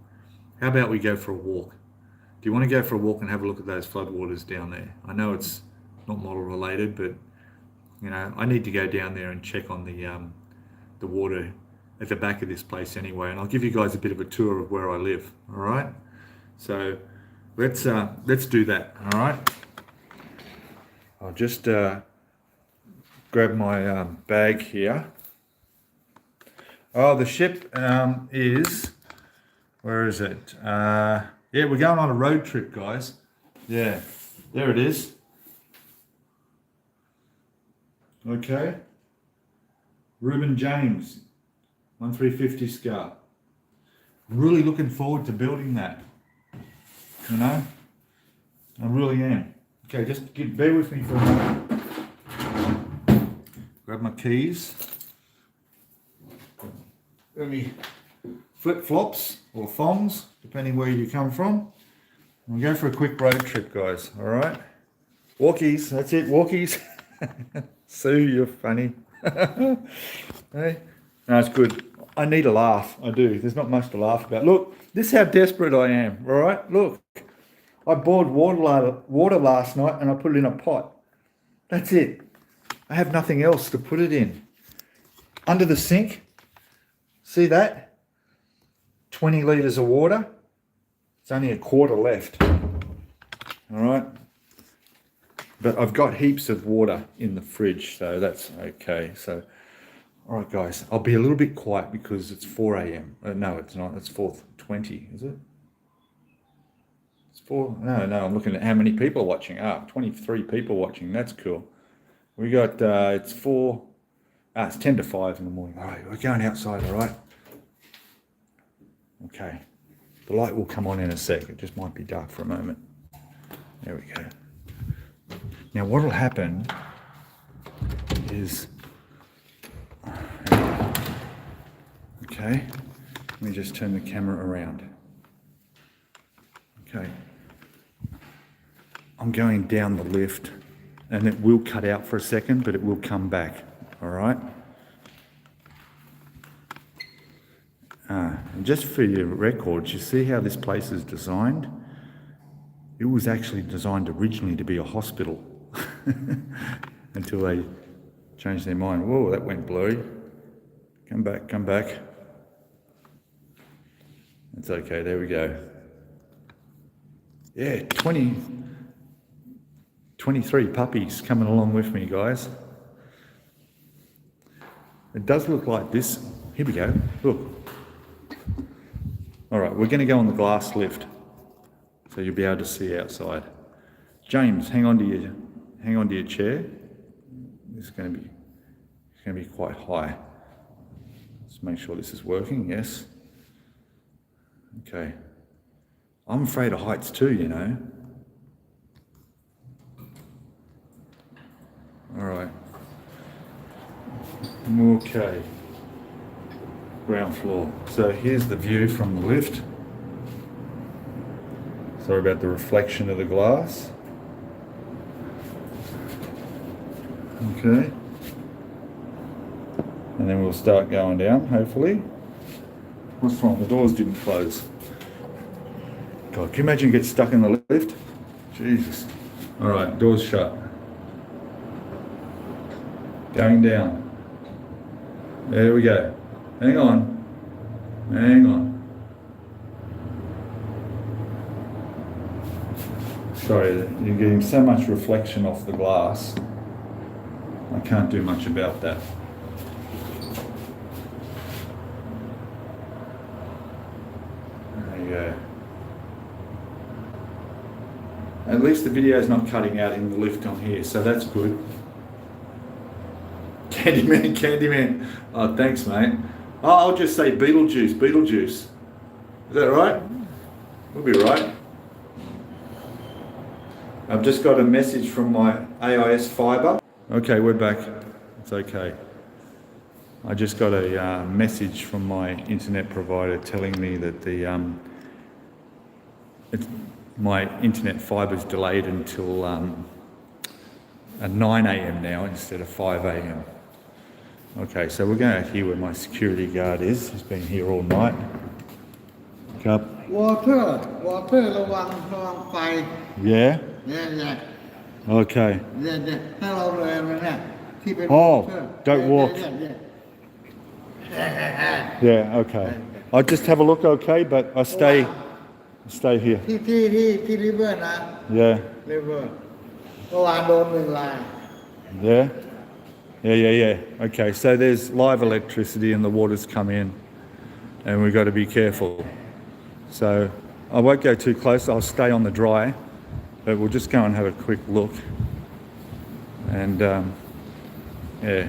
How about we go for a walk? Do you want to go for a walk and have a look at those floodwaters down there? I know it's not model related, but, you know, I need to go down there and check on the water at the back of this place anyway, and I'll give you guys a bit of a tour of where I live. All right, so let's do that. All right, I'll just grab my bag here. Oh, the ship is, where is it? Yeah, we're going on a road trip, guys. Yeah, there it is. Okay. Reuben James, 1350 Scar. I'm really looking forward to building that. You know, I really am. Okay, just bear with me for a moment. Grab my keys. Let me flip-flops or thongs, depending where you come from. We'll go for a quick road trip, guys. All right. Walkies. That's it. Walkies. Sue, you're funny. Hey, no, it's good. I need a laugh. I do. There's not much to laugh about. Look, this is how desperate I am. All right. Look, I boiled water last night and I put it in a pot. That's it. I have nothing else to put it in. Under the sink, see that? 20 litres of water. It's only a quarter left. All right. But I've got heaps of water in the fridge, so that's okay. So, all right, guys, I'll be a little bit quiet because it's 4 a.m. No, it's not. It's 4:20, is it? It's 4. No, I'm looking at how many people are watching. 23 people watching. That's cool. We got, it's 4. It's 10 to 5 in the morning. All right, we're going outside, all right? Okay. The light will come on in a sec. It just might be dark for a moment. There we go. Now what will happen is, okay, let me just turn the camera around. Okay. I'm going down the lift and it will cut out for a second, but it will come back, all right? And just for your records, you see how this place is designed? It was actually designed originally to be a hospital until they changed their mind. Whoa, that went blurry. Come back. It's okay, there we go. Yeah, 23 puppies coming along with me, guys. It does look like this. Here we go, look. All right, we're gonna go on the glass lift so you'll be able to see outside. James, hang on to your chair. It's going to be quite high. Let's make sure this is working. Yes. Okay. I'm afraid of heights too, you know. All right. Okay. Ground floor. So here's the view from the lift. Sorry about the reflection of the glass. Okay. And then we'll start going down, hopefully. What's wrong? The doors didn't close. God, can you imagine you get stuck in the lift? Jesus. All right, doors shut. Going down. There we go. Hang on. Sorry, you're getting so much reflection off the glass. I can't do much about that. There you go. At least the video's not cutting out in the lift on here, so that's good. Candyman. Oh, thanks, mate. Oh, I'll just say Beetlejuice. Is that right? We'll be right. I've just got a message from my AIS fiber. Okay, we're back. It's okay. I just got a message from my internet provider telling me that my internet fiber's delayed until 9 a.m. now instead of 5 a.m. Okay, so we're going out here where my security guard is. He's been here all night. Cup. Water ระวังไฟ Yeah? Yeah. Okay. ถ้าเราเลยมันเนี่ยที่เป็น Oh, don't walk. Yeah, okay. I just have a look, okay, but I stay here. ที่ริเวอร์นะ Yeah. ริเวอร์เมื่อวานโดน1 ราย Yeah? Yeah. Okay, so there's live electricity and the water's come in and we've got to be careful. So I won't go too close, I'll stay on the dry, but we'll just go and have a quick look. And yeah.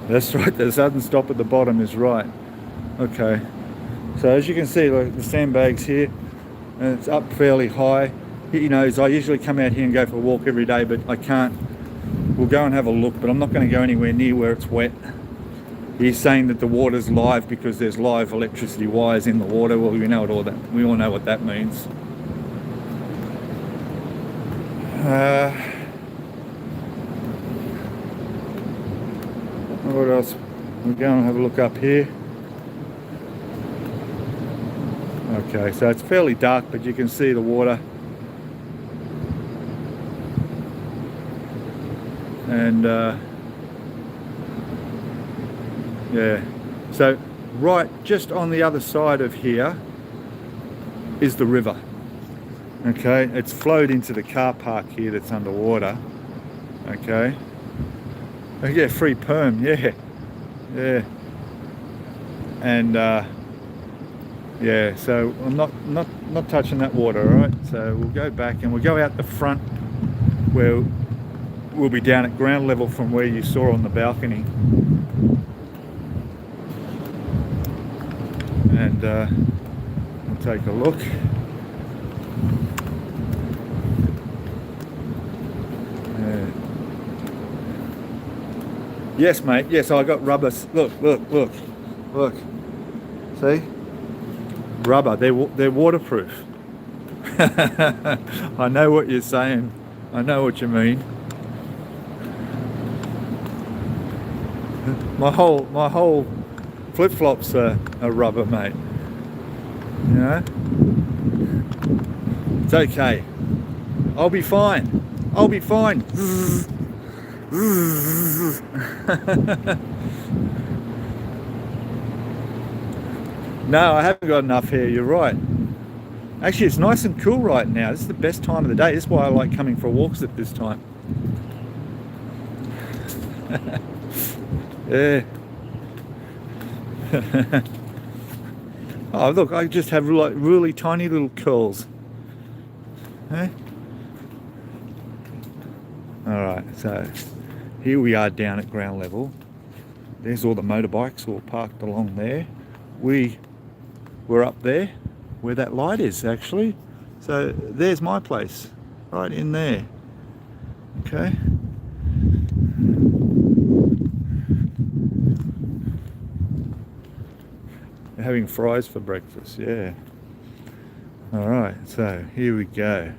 That's right, the sudden stop at the bottom is right. Okay. So as you can see, like the sandbags here, and it's up fairly high. You know, I usually come out here and go for a walk every day, but I can't. We'll go and have a look, but I'm not going to go anywhere near where it's wet. He's saying that the water's live because there's live electricity wires in the water. Well, we all know what that means. what else? We'll go and have a look up here. Okay, so it's fairly dark, but you can see the water. And yeah, so right just on the other side of here is the river. Okay, it's flowed into the car park here that's underwater. Okay, oh, yeah, free perm, yeah, and yeah, so I'm not touching that water. All right, so we'll go back and we'll go out the front where we'll be down at ground level from where you saw on the balcony. And we'll take a look. Yes, mate. Yes, I got rubber. Look. See? Rubber. They're waterproof. I know what you're saying. I know what you mean. My whole flip-flops are rubber, mate. You know? It's okay. I'll be fine. I'll be fine. No, I haven't got enough here, you're right. Actually, it's nice and cool right now. This is the best time of the day. This is why I like coming for walks at this time. Yeah. Oh, look, I just have like really tiny little curls. Eh? Alright, so here we are down at ground level. There's all the motorbikes all parked along there. We're up there where that light is actually. So there's my place, right in there. Okay. They're having fries for breakfast, yeah. Alright, so here we go.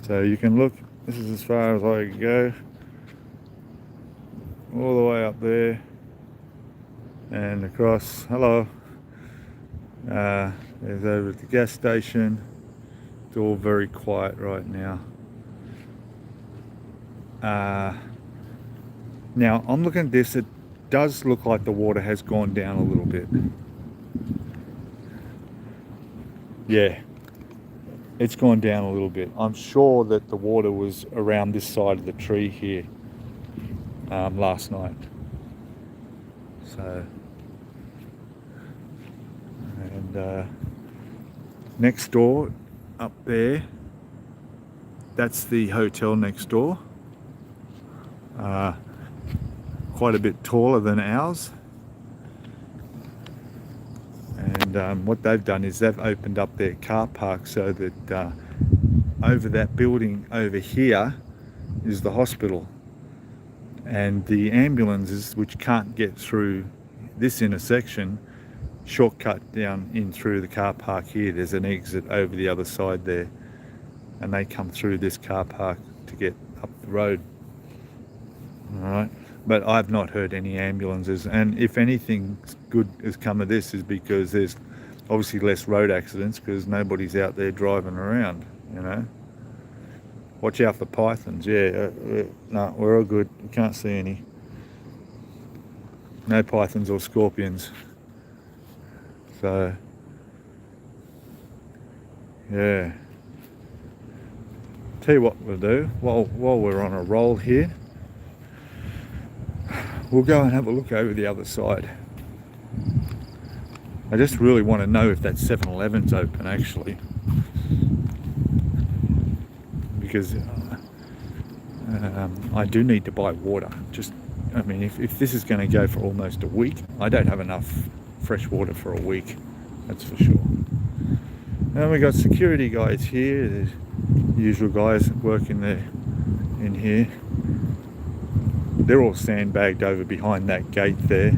So you can look, this is as far as I can go, all the way up there and across. Hello. There's over at the gas station. It's all very quiet right now. Now I'm looking at this, it does look like the water has gone down a little bit. Yeah. It's gone down a little bit. I'm sure that the water was around this side of the tree here last night. So, and next door, up there, that's the hotel next door. Quite a bit taller than ours. And what they've done is they've opened up their car park so that over that building over here is the hospital, and the ambulances which can't get through this intersection shortcut down in through the car park here. There's an exit over the other side there, and they come through this car park to get up the road. All right. But I've not heard any ambulances, and if anything good has come of this is because there's obviously less road accidents because nobody's out there driving around, you know. Watch out for pythons, yeah. No, we're all good, we can't see any. No pythons or scorpions. So, yeah. Tell you what we'll do, while we're on a roll here, we'll go and have a look over the other side. I just really want to know if that 7-Eleven's open actually, because I do need to buy water. I mean, if this is going to go for almost a week, I don't have enough fresh water for a week, that's for sure. And we got security guys here, the usual guys working there in here. They're all sandbagged over behind that gate there.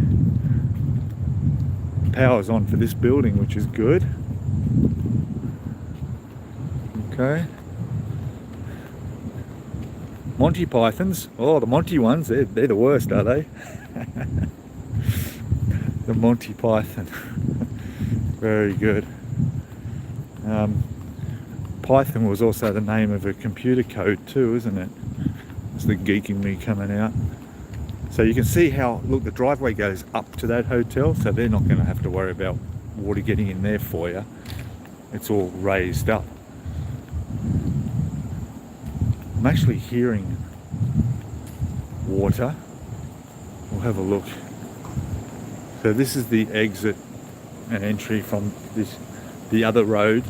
Power's on for this building, which is good. Okay. Monty Pythons. Oh, the Monty ones, they're the worst, are they? The Monty Python. Very good. Python was also the name of a computer code too, isn't it? It's the geeking me coming out. So you can see how, look, the driveway goes up to that hotel, so they're not going to have to worry about water getting in there for you. It's all raised up. I'm actually hearing water. We'll have a look. So this is the exit and entry from the other road.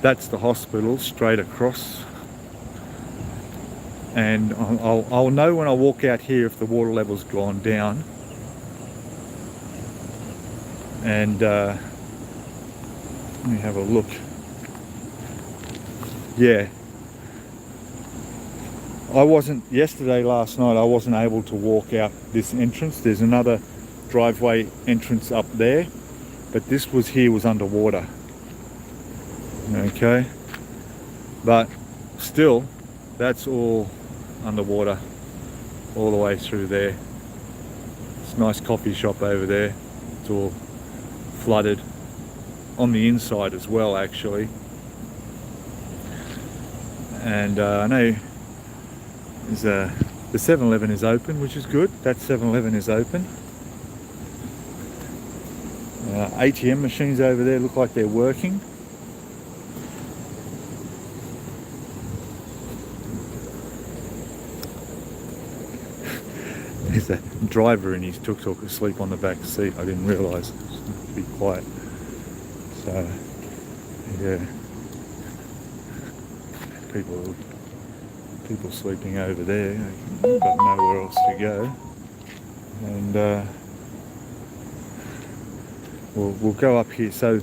That's the hospital straight across. And I'll know when I walk out here if the water level's gone down. And let me have a look. Yeah. Last night I wasn't able to walk out this entrance. There's another driveway entrance up there, but this was underwater. Okay, but still, that's all underwater all the way through there. It's a nice coffee shop over there. It's all flooded on the inside as well, actually. And I know there's the 7-Eleven is open, which is good. That 7-Eleven is open. ATM machines over there look like they're working. There's a driver in his tuk-tuk asleep on the back seat. I didn't realise. Be quiet. So, yeah. People sleeping over there. They've got nowhere else to go. And we'll go up here. So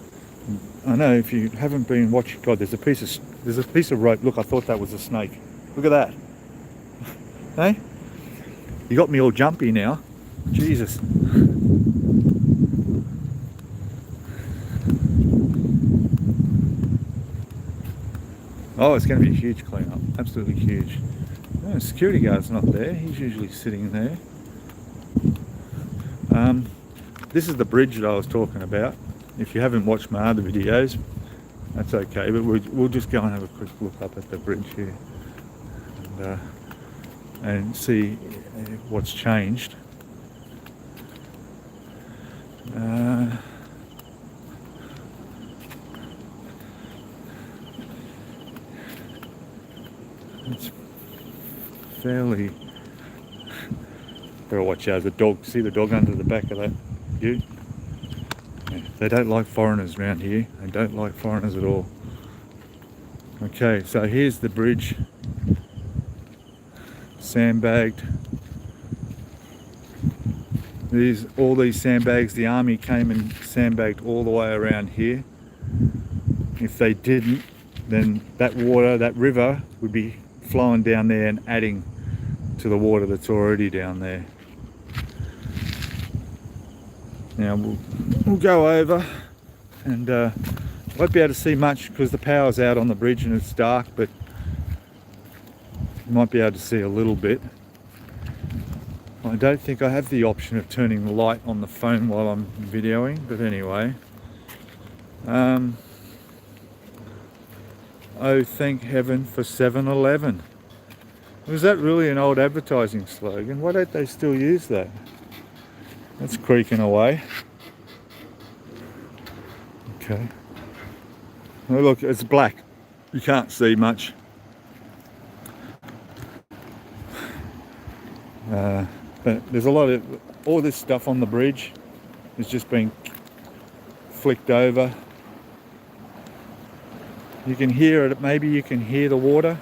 I know if you haven't been watching, God, there's a piece of rope. Look, I thought that was a snake. Look at that. Hey, you got me all jumpy now. Jesus. Oh, it's going to be a huge clean-up. Absolutely huge. Oh, security guard's not there. He's usually sitting there. This is the bridge that I was talking about. If you haven't watched my other videos, that's okay. But we'll just go and have a quick look up at the bridge here and see what's changed. It's fairly... Better watch out. The dog, see the dog under the back of that ute? Yeah, they don't like foreigners around here. They don't like foreigners at all. Okay, so here's the bridge. Sandbagged. All these sandbags, the army came and sandbagged all the way around here. If they didn't, then that water, that river would be flowing down there and adding to the water that's already down there. Now we'll go over, and won't be able to see much because the power's out on the bridge and it's dark, but you might be able to see a little bit. I don't think I have the option of turning the light on the phone while I'm videoing, but anyway. Oh, thank heaven for 7-Eleven. Was that really an old advertising slogan? Why don't they still use that? That's creaking away. Okay. Oh, look, it's black. You can't see much. But there's a lot of... all this stuff on the bridge is just being flicked over. You can hear it. Maybe you can hear the water.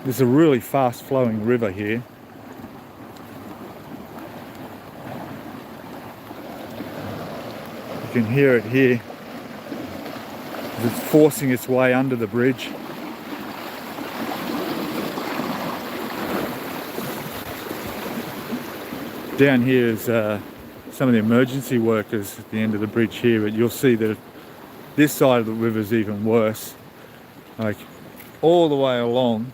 There's a really fast flowing river here. You can hear it here. It's forcing its way under the bridge. Down here is some of the emergency workers at the end of the bridge here, but you'll see that this side of the river is even worse. Like all the way along,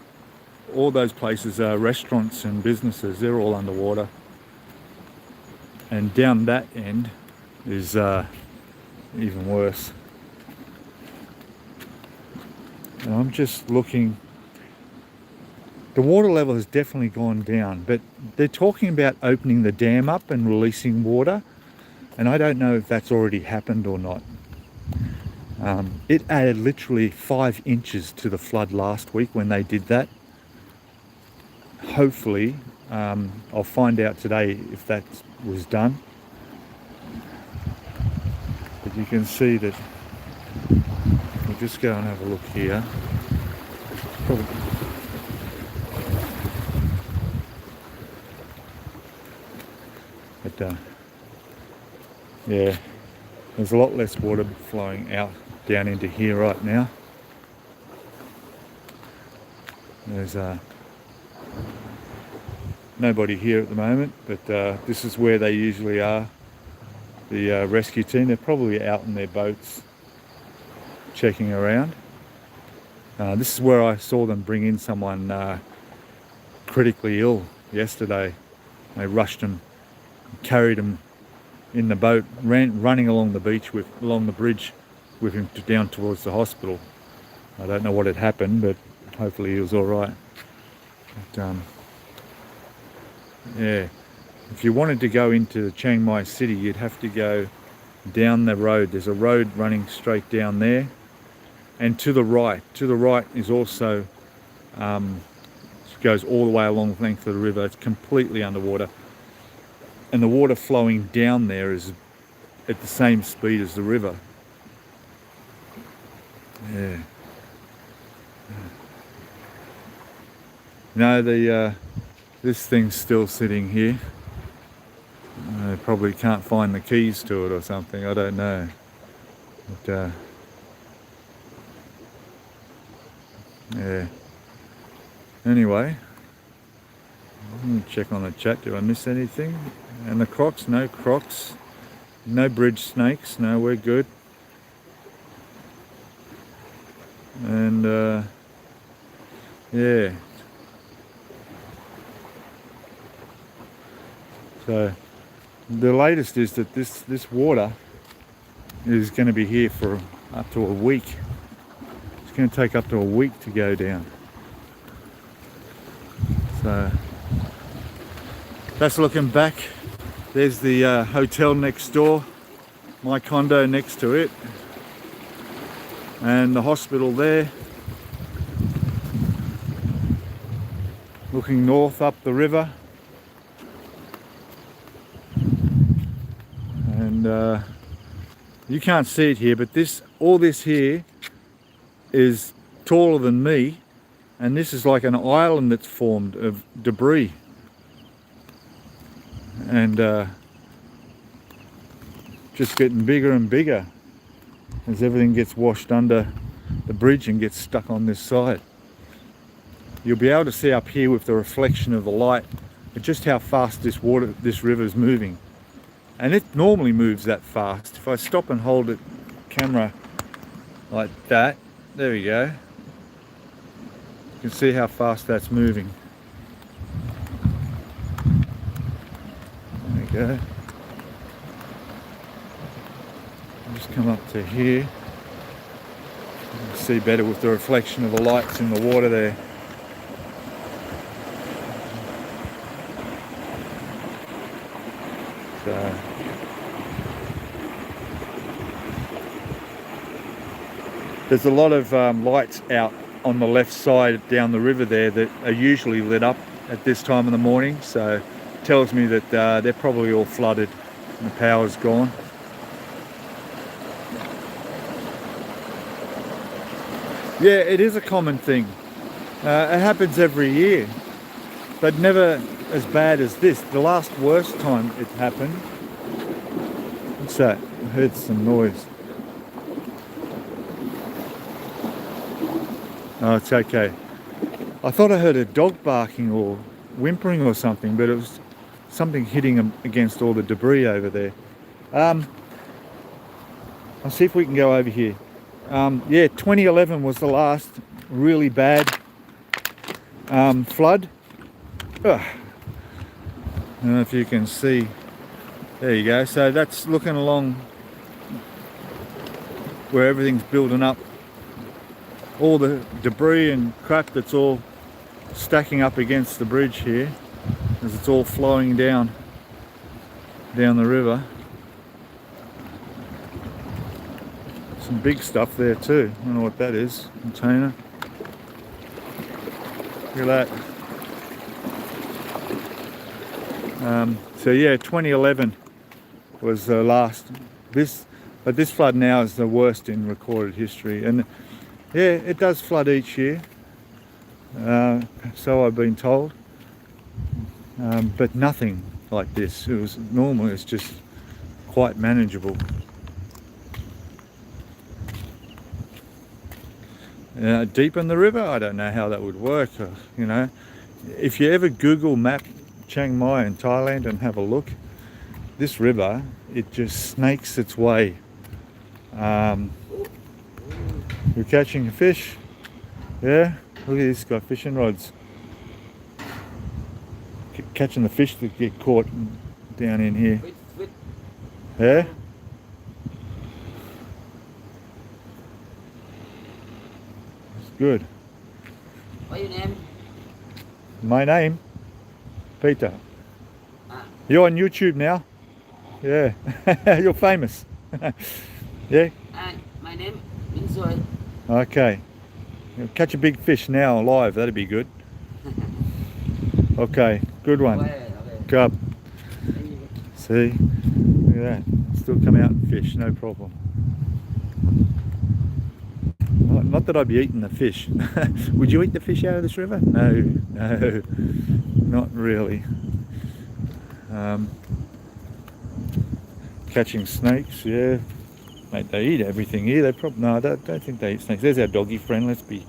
all those places are restaurants and businesses, they're all underwater. And down that end is even worse. And I'm just looking, the water level has definitely gone down, but they're talking about opening the dam up and releasing water, and I don't know if that's already happened or not. It added literally 5 inches to the flood last week when they did that. Hopefully, I'll find out today if that was done. But you can see that, we'll just go and have a look here. Probably, but yeah, there's a lot less water flowing out down into here right now. There's nobody here at the moment, but this is where they usually are, the rescue team. They're probably out in their boats checking around. This is where I saw them bring in someone critically ill yesterday. They rushed him, carried him in the boat, running along the beach along the bridge with him down towards the hospital. I don't know what had happened, but hopefully he was all right. But, yeah, if you wanted to go into Chiang Mai City, you'd have to go down the road. There's a road running straight down there, and to the right is also goes all the way along the length of the river. It's completely underwater, and the water flowing down there is at the same speed as the river. Yeah. No, this thing's still sitting here. I probably can't find the keys to it or something, I don't know. But yeah. Anyway, let me check on the chat. Do I miss anything? And the crocs? No crocs. No bridge snakes. No, we're good. And yeah. So the latest is that this water is going to be here for up to a week. It's going to take up to a week to go down. So that's looking back. There's the hotel next door, my condo next to it, and the hospital there. Looking north up the river. And you can't see it here, but all this here is taller than me, and this is like an island that's formed of debris. And just getting bigger and bigger as everything gets washed under the bridge and gets stuck on this side. You'll be able to see up here with the reflection of the light just how fast this river is moving. And it normally moves that fast. If I stop and hold it camera like that, there we go. You can see how fast that's moving. There we go. I'll just come up to here. You can see better with the reflection of the lights in the water there. So, there's a lot of lights out on the left side down the river there that are usually lit up at this time of the morning, so it tells me that they're probably all flooded and the power's gone. Yeah, it is a common thing. It happens every year, but never as bad as this. The last worst time it happened, what's that? I heard some noise. Oh, it's okay. I thought I heard a dog barking or whimpering or something, but it was something hitting against all the debris over there. I'll see if we can go over here. Yeah, 2011 was the last really bad flood. Ugh. I don't know if you can see. There you go. So that's looking along where everything's building up. All the debris and crap that's all stacking up against the bridge here as it's all flowing down the river. Some big stuff there too. I don't know what that is. Container. Look at that. So yeah, 2011 was the last. But this flood now is the worst in recorded history, and yeah, it does flood each year. So I've been told, but nothing like this. It was normal. It's just quite manageable. Deep in the river, I don't know how that would work. You know, if you ever Google map Chiang Mai in Thailand and have a look, this river, it just snakes its way. You're catching a fish, yeah. Look at this, got fishing rods. Catching the fish that get caught down in here. Yeah. Good. What's your name? My name? Peter. You're on YouTube now? Yeah. You're famous. Yeah? My name Minsoy. Okay. You'll catch a big fish now live, that'd be good. Okay, good one. Okay. Go up. See? Look at that. Still come out and fish, no problem. Not that I'd be eating the fish. Would you eat the fish out of this river? No, not really. Catching snakes, yeah. Mate, they eat everything here. They probably no, I don't think they eat snakes. There's our doggy friend. Let's be.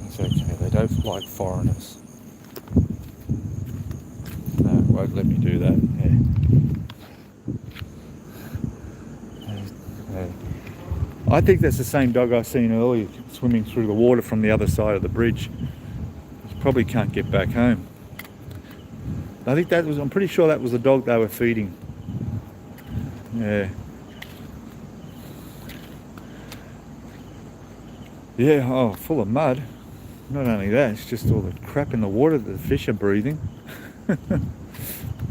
It's okay. They don't like foreigners. No, it won't let me do that. Yeah. I think that's the same dog I seen earlier swimming through the water from the other side of the bridge. He probably can't get back home. I think that was. I'm pretty sure that was the dog they were feeding. Yeah. Yeah, oh, full of mud. Not only that, it's just all the crap in the water that the fish are breathing.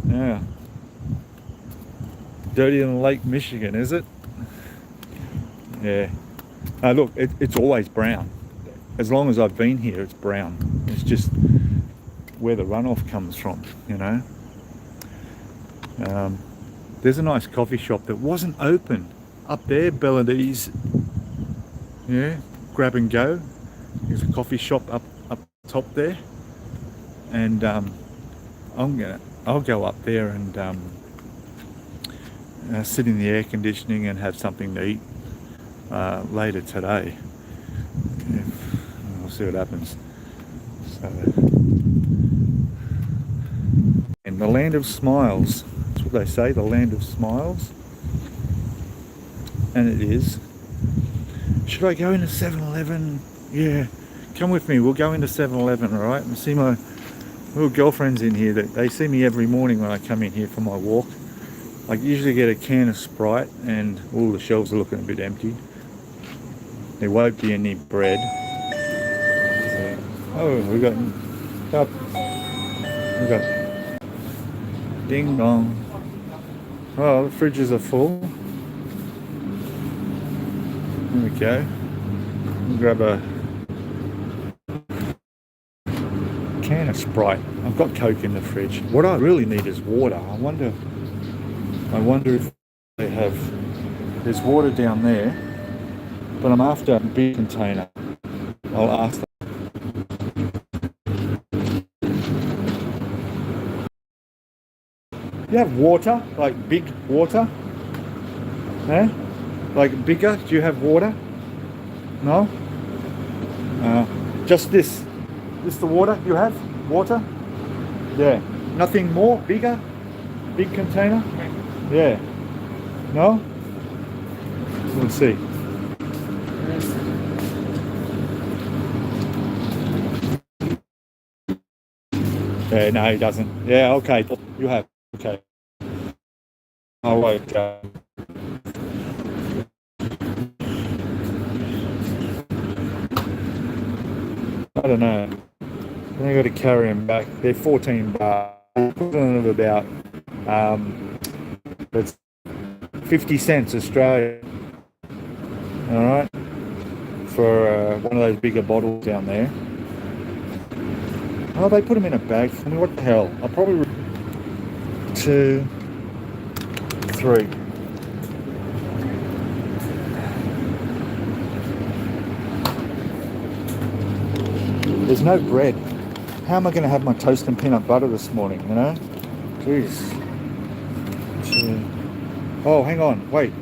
Yeah. Dirtier than Lake Michigan, is it? Yeah. Look, it's always brown. As long as I've been here, it's brown. It's just where the runoff comes from, you know. There's a nice coffee shop that wasn't open up there, Belladise. Yeah, grab and go. There's a coffee shop up top there, and I'll go up there and sit in the air conditioning and have something to eat later today. Yeah, we'll see what happens. So, in the land of smiles. That's what they say, the land of smiles. And it is. Should I go into 7-Eleven? Yeah, come with me, we'll go into 7-Eleven, alright? And see my little girlfriends in here. They see me every morning when I come in here for my walk. I usually get a can of Sprite, and all the shelves are looking a bit empty. There won't be any bread. So, oh, we got ding dong. Oh, the fridges are full. There we go. We'll grab a can of Sprite. I've got Coke in the fridge. What I really need is water. I wonder if they have. There's water down there, but I'm after a big container. I'll ask them. You have water, like big water? Eh? Like bigger? Do you have water? No? Just this. This the water you have? Water? Yeah. Nothing more? Bigger? Big container? Yeah. No? We'll see. Yeah, no, he doesn't. Yeah, okay. You have. Okay. I'll wait. I don't know. I got to carry them back. They're 14 baht. Equivalent of about it's 50 cents Australian. All right, for one of those bigger bottles down there. Oh, they put them in a bag for me. What the hell? I'll probably 2, 3. There's no bread. How am I going to have my toast and peanut butter this morning, you know? Jeez. Oh, hang on. Wait.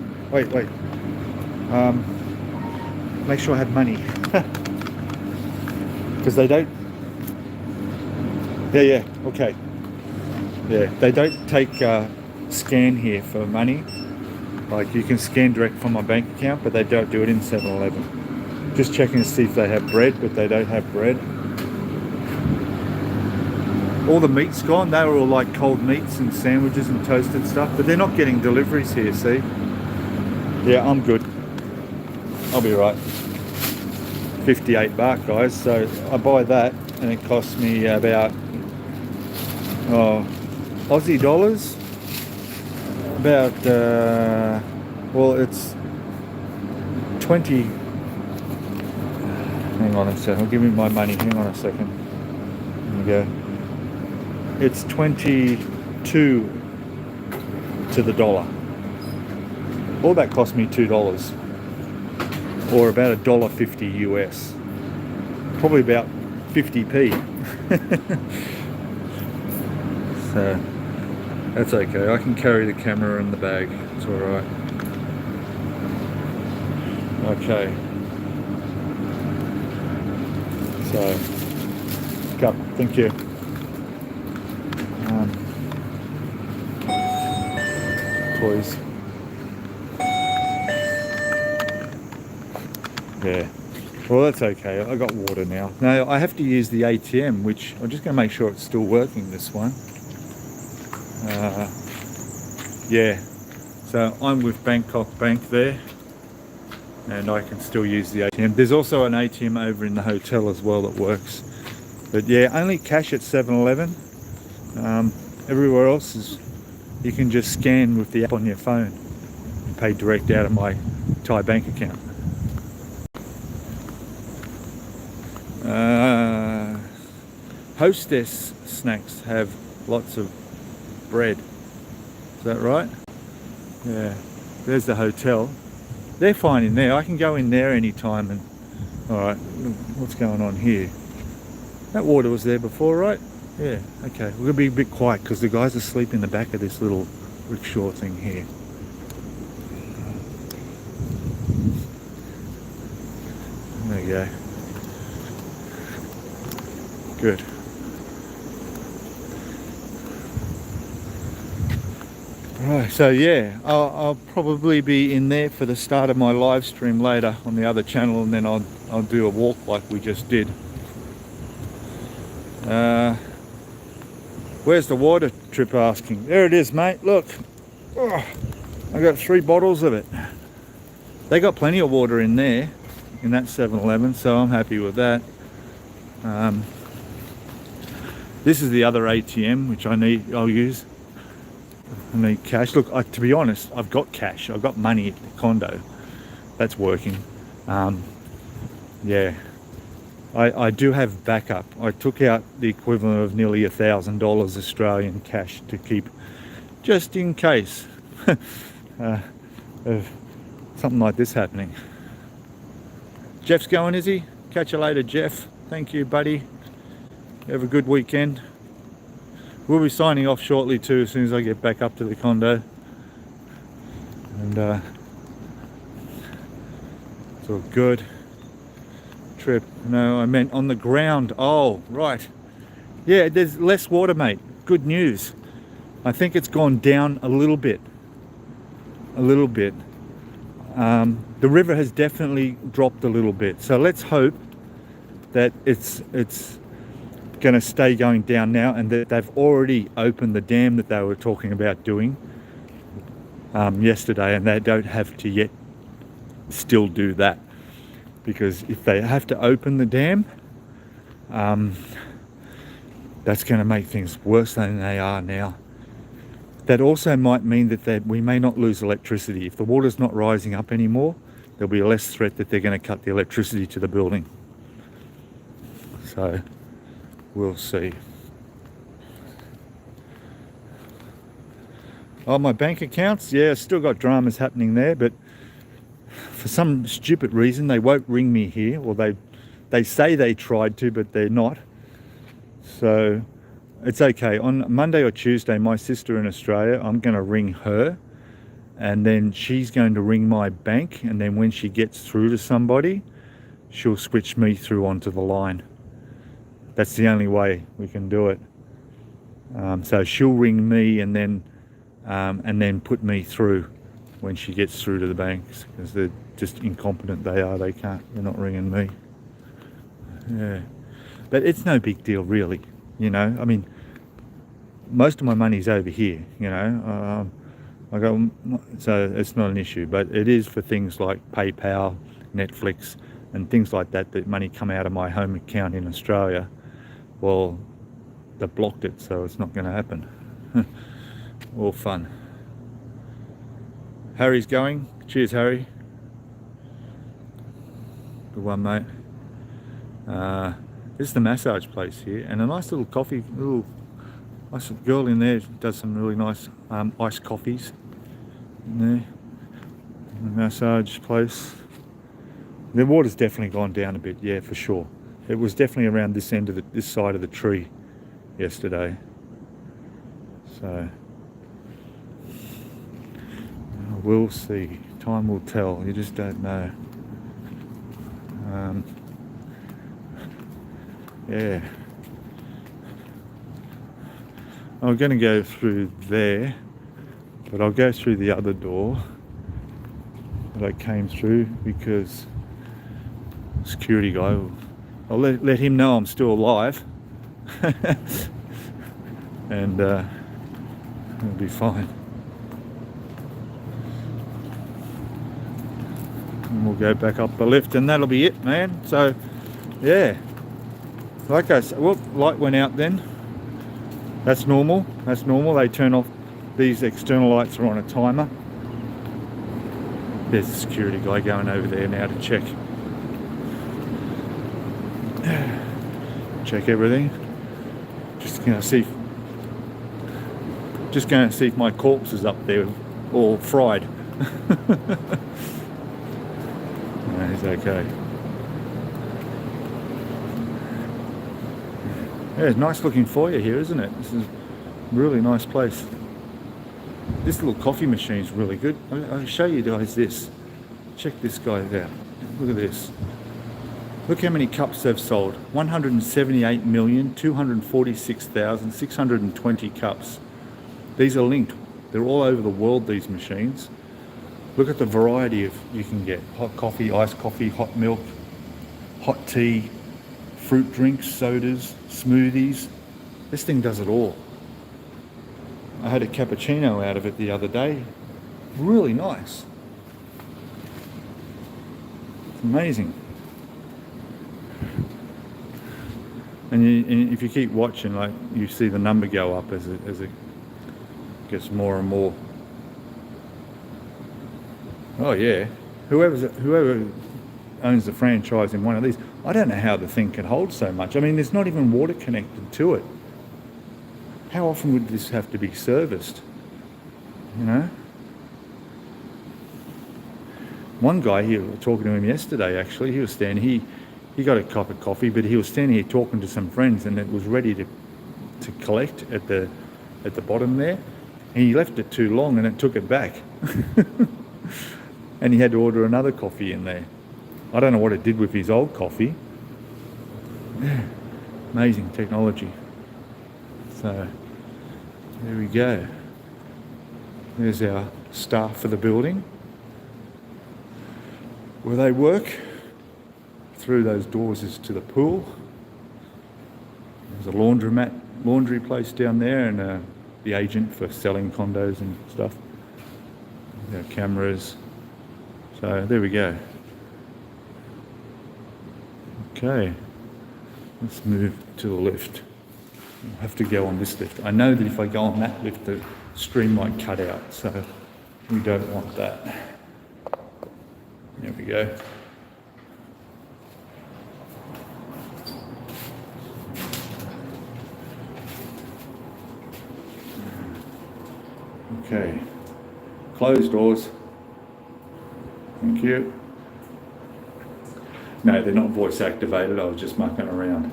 Make sure I have money. Because they don't... Yeah, okay. Yeah, they don't take scan here for money. Like, you can scan direct from my bank account, but they don't do it in 7-Eleven. Just checking to see if they have bread, but they don't have bread. All the meat's gone. They were all like cold meats and sandwiches and toasted stuff, but they're not getting deliveries here, see? Yeah, I'm good. I'll be right. 58 baht, guys. So I buy that and it costs me about Aussie dollars. About well, it's 20. Hang on a second. I'll give you my money. Hang on a second. There we go. It's 22 to the dollar. All that cost me $2, or about $1.50 US. Probably about 50p. So that's okay. I can carry the camera in the bag. It's all right. Okay. So, go. Thank you. Toys. Yeah. Well, that's okay. I got water now. Now I have to use the ATM, which I'm just going to make sure it's still working. This one. Yeah. So I'm with Bangkok Bank there, and I can still use the ATM. There's also an ATM over in the hotel as well that works. But yeah, only cash at 7-Eleven. Everywhere else is you can just scan with the app on your phone and pay direct out of my Thai bank account. Hostess snacks have lots of bread. Is that right? Yeah. There's the hotel. They're fine in there. I can go in there anytime. And all right, what's going on here? That water was there before, right? Yeah, okay. We're going to be a bit quiet because the guys are asleep in the back of this little rickshaw thing here. There you go. Good. Right, so yeah, I'll probably be in there for the start of my live stream later on the other channel, and then I'll do a walk like we just did. Where's the water? Trip asking. There it is, mate. Look. Oh, I got 3 bottles of it. They got plenty of water in there, in that 7-Eleven, so I'm happy with that. This is the other ATM, which I'll use. I need cash. Look, to be honest, I've got cash. I've got money at the condo. That's working. Yeah. I do have backup. I took out the equivalent of nearly $1,000 Australian cash to keep, just in case of something like this happening. Jeff's going, is he? Catch you later, Jeff. Thank you, buddy. Have a good weekend. We'll be signing off shortly too, as soon as I get back up to the condo. And it's all good. Trip. No, I meant on the ground. Oh, right. Yeah, there's less water, mate. Good news. I think it's gone down a little bit. A little bit. The river has definitely dropped a little bit, so let's hope that it's going to stay going down now, and that they've already opened the dam that they were talking about doing yesterday, and they don't have to yet still do that, because if they have to open the dam, that's going to make things worse than they are now. That also might mean that we may not lose electricity. If the water's not rising up anymore, there'll be less threat that they're going to cut the electricity to the building. So we'll see. Oh, my bank accounts, yeah, still got dramas happening there, but for some stupid reason they won't ring me here, or they say they tried to, but they're not. So it's okay. On Monday or Tuesday, my sister in Australia, I'm going to ring her, and then she's going to ring my bank, and then when she gets through to somebody, she'll switch me through onto the line. That's the only way we can do it. So she'll ring me and then put me through when she gets through to the banks, because they're just incompetent. They're not ringing me. Yeah, but it's no big deal really. You know, I mean, most of my money's over here, you know, so it's not an issue, but it is for things like PayPal, Netflix, and things like that, that money come out of my home account in Australia. Well, they've blocked it, so it's not going to happen. All fun. Harry's going. Cheers, Harry. Good one, mate. This is the massage place here, and a nice little nice girl in there does some really nice iced coffees in there. The massage place. The water's definitely gone down a bit, yeah, for sure. It was definitely around this end of this side of the tree yesterday. So we'll see. Time will tell. You just don't know. Yeah. I'm going to go through there, but I'll go through the other door that I came through, because security guy, I'll let him know I'm still alive. And it'll be fine. And we'll go back up the lift, and that'll be it, man. So yeah, like I said, well, light went out then. That's normal. They turn off, these external lights are on a timer. There's the security guy going over there now to check everything. Just going to see if my corpse is up there all fried. No, he's okay. Yeah, it's a nice looking foyer here, isn't it? This is a really nice place. This little coffee machine is really good. I'll show you guys this. Check this guy out. Look at this. Look how many cups they've sold. 178,246,620 cups. These are linked. They're all over the world, these machines. Look at the variety of you can get. Hot coffee, iced coffee, hot milk, hot tea, fruit drinks, sodas, smoothies. This thing does it all. I had a cappuccino out of it the other day. Really nice. It's amazing. And if you keep watching, like, you see the number go up as it gets more and more. Oh yeah, whoever owns the franchise in one of these, I don't know how the thing can hold so much. I mean, there's not even water connected to it. How often would this have to be serviced? You know? One guy here, talking to him yesterday actually, he was standing, he got a cup of coffee, but he was standing here talking to some friends, and it was ready to collect at the bottom there. And he left it too long and it took it back. And he had to order another coffee in there. I don't know what it did with his old coffee. Yeah, amazing technology. So there we go. There's our staff for the building. where they work. Through those doors is to the pool. There's a laundry place down there, and the agent for selling condos and stuff. There are cameras. So there we go. Okay, let's move to the lift. I'll have to go on this lift. I know that if I go on that lift, the stream might cut out, so we don't want that. There we go. Okay, close doors. Thank you. No, they're not voice activated, I was just mucking around.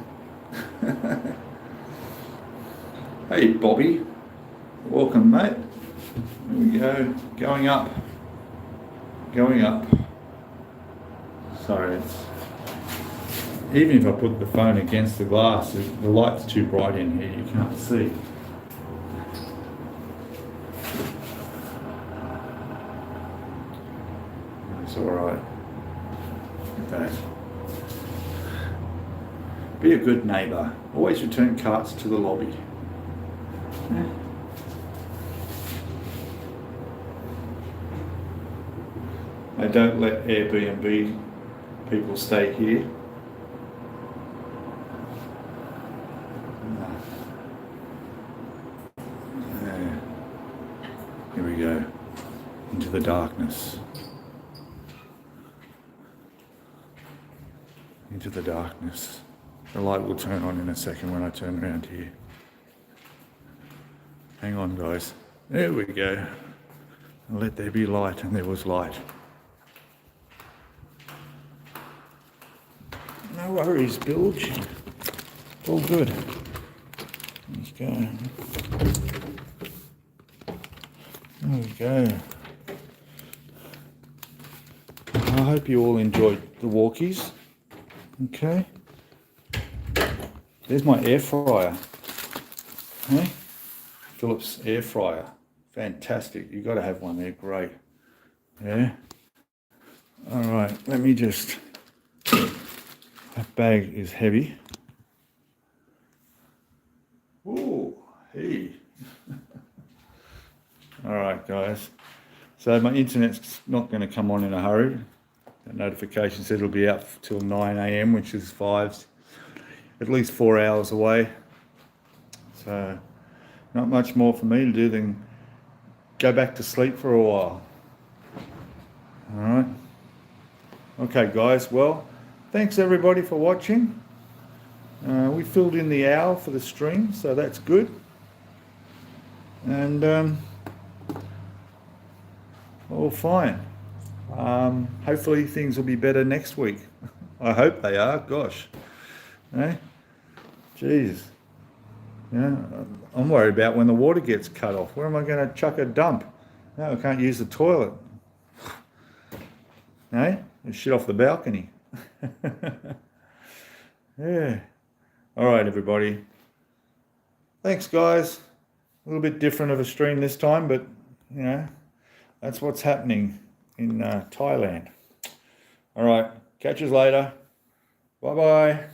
Hey Bobby, welcome mate. There we go, going up. Sorry, even if I put the phone against the glass, the light's too bright in here, you can't see. It's alright. Look at that. Be a good neighbour. Always return carts to the lobby. I don't let Airbnb people stay here. There. Here we go. Into the darkness. Into the darkness. The light will turn on in a second when I turn around here. Hang on guys. There we go. Let there be light, and there was light. No worries, Bilge. All good. Let's go. There we go. I hope you all enjoyed the walkies. Okay. There's my air fryer. Hey? Philips air fryer. Fantastic. You've got to have one. They're great. Yeah. All right. Let me just... That bag is heavy. Ooh, hey. All right, guys. So my internet's not going to come on in a hurry. The notification said it'll be out till 9 a.m, which is at least 4 hours away. So not much more for me to do than go back to sleep for a while. All right. Okay, guys. Well, thanks everybody for watching. We filled in the hour for the stream, so that's good. And all fine. Hopefully things will be better next week. I hope they are. Gosh. Eh? Jeez. Yeah, I'm worried about when the water gets cut off. Where am I going to chuck a dump? No, I can't use the toilet. Eh? Shit off the balcony. Yeah. All right, everybody. Thanks, guys. A little bit different of a stream this time, but, you know, that's what's happening in Thailand. All right. Catch us later. Bye-bye.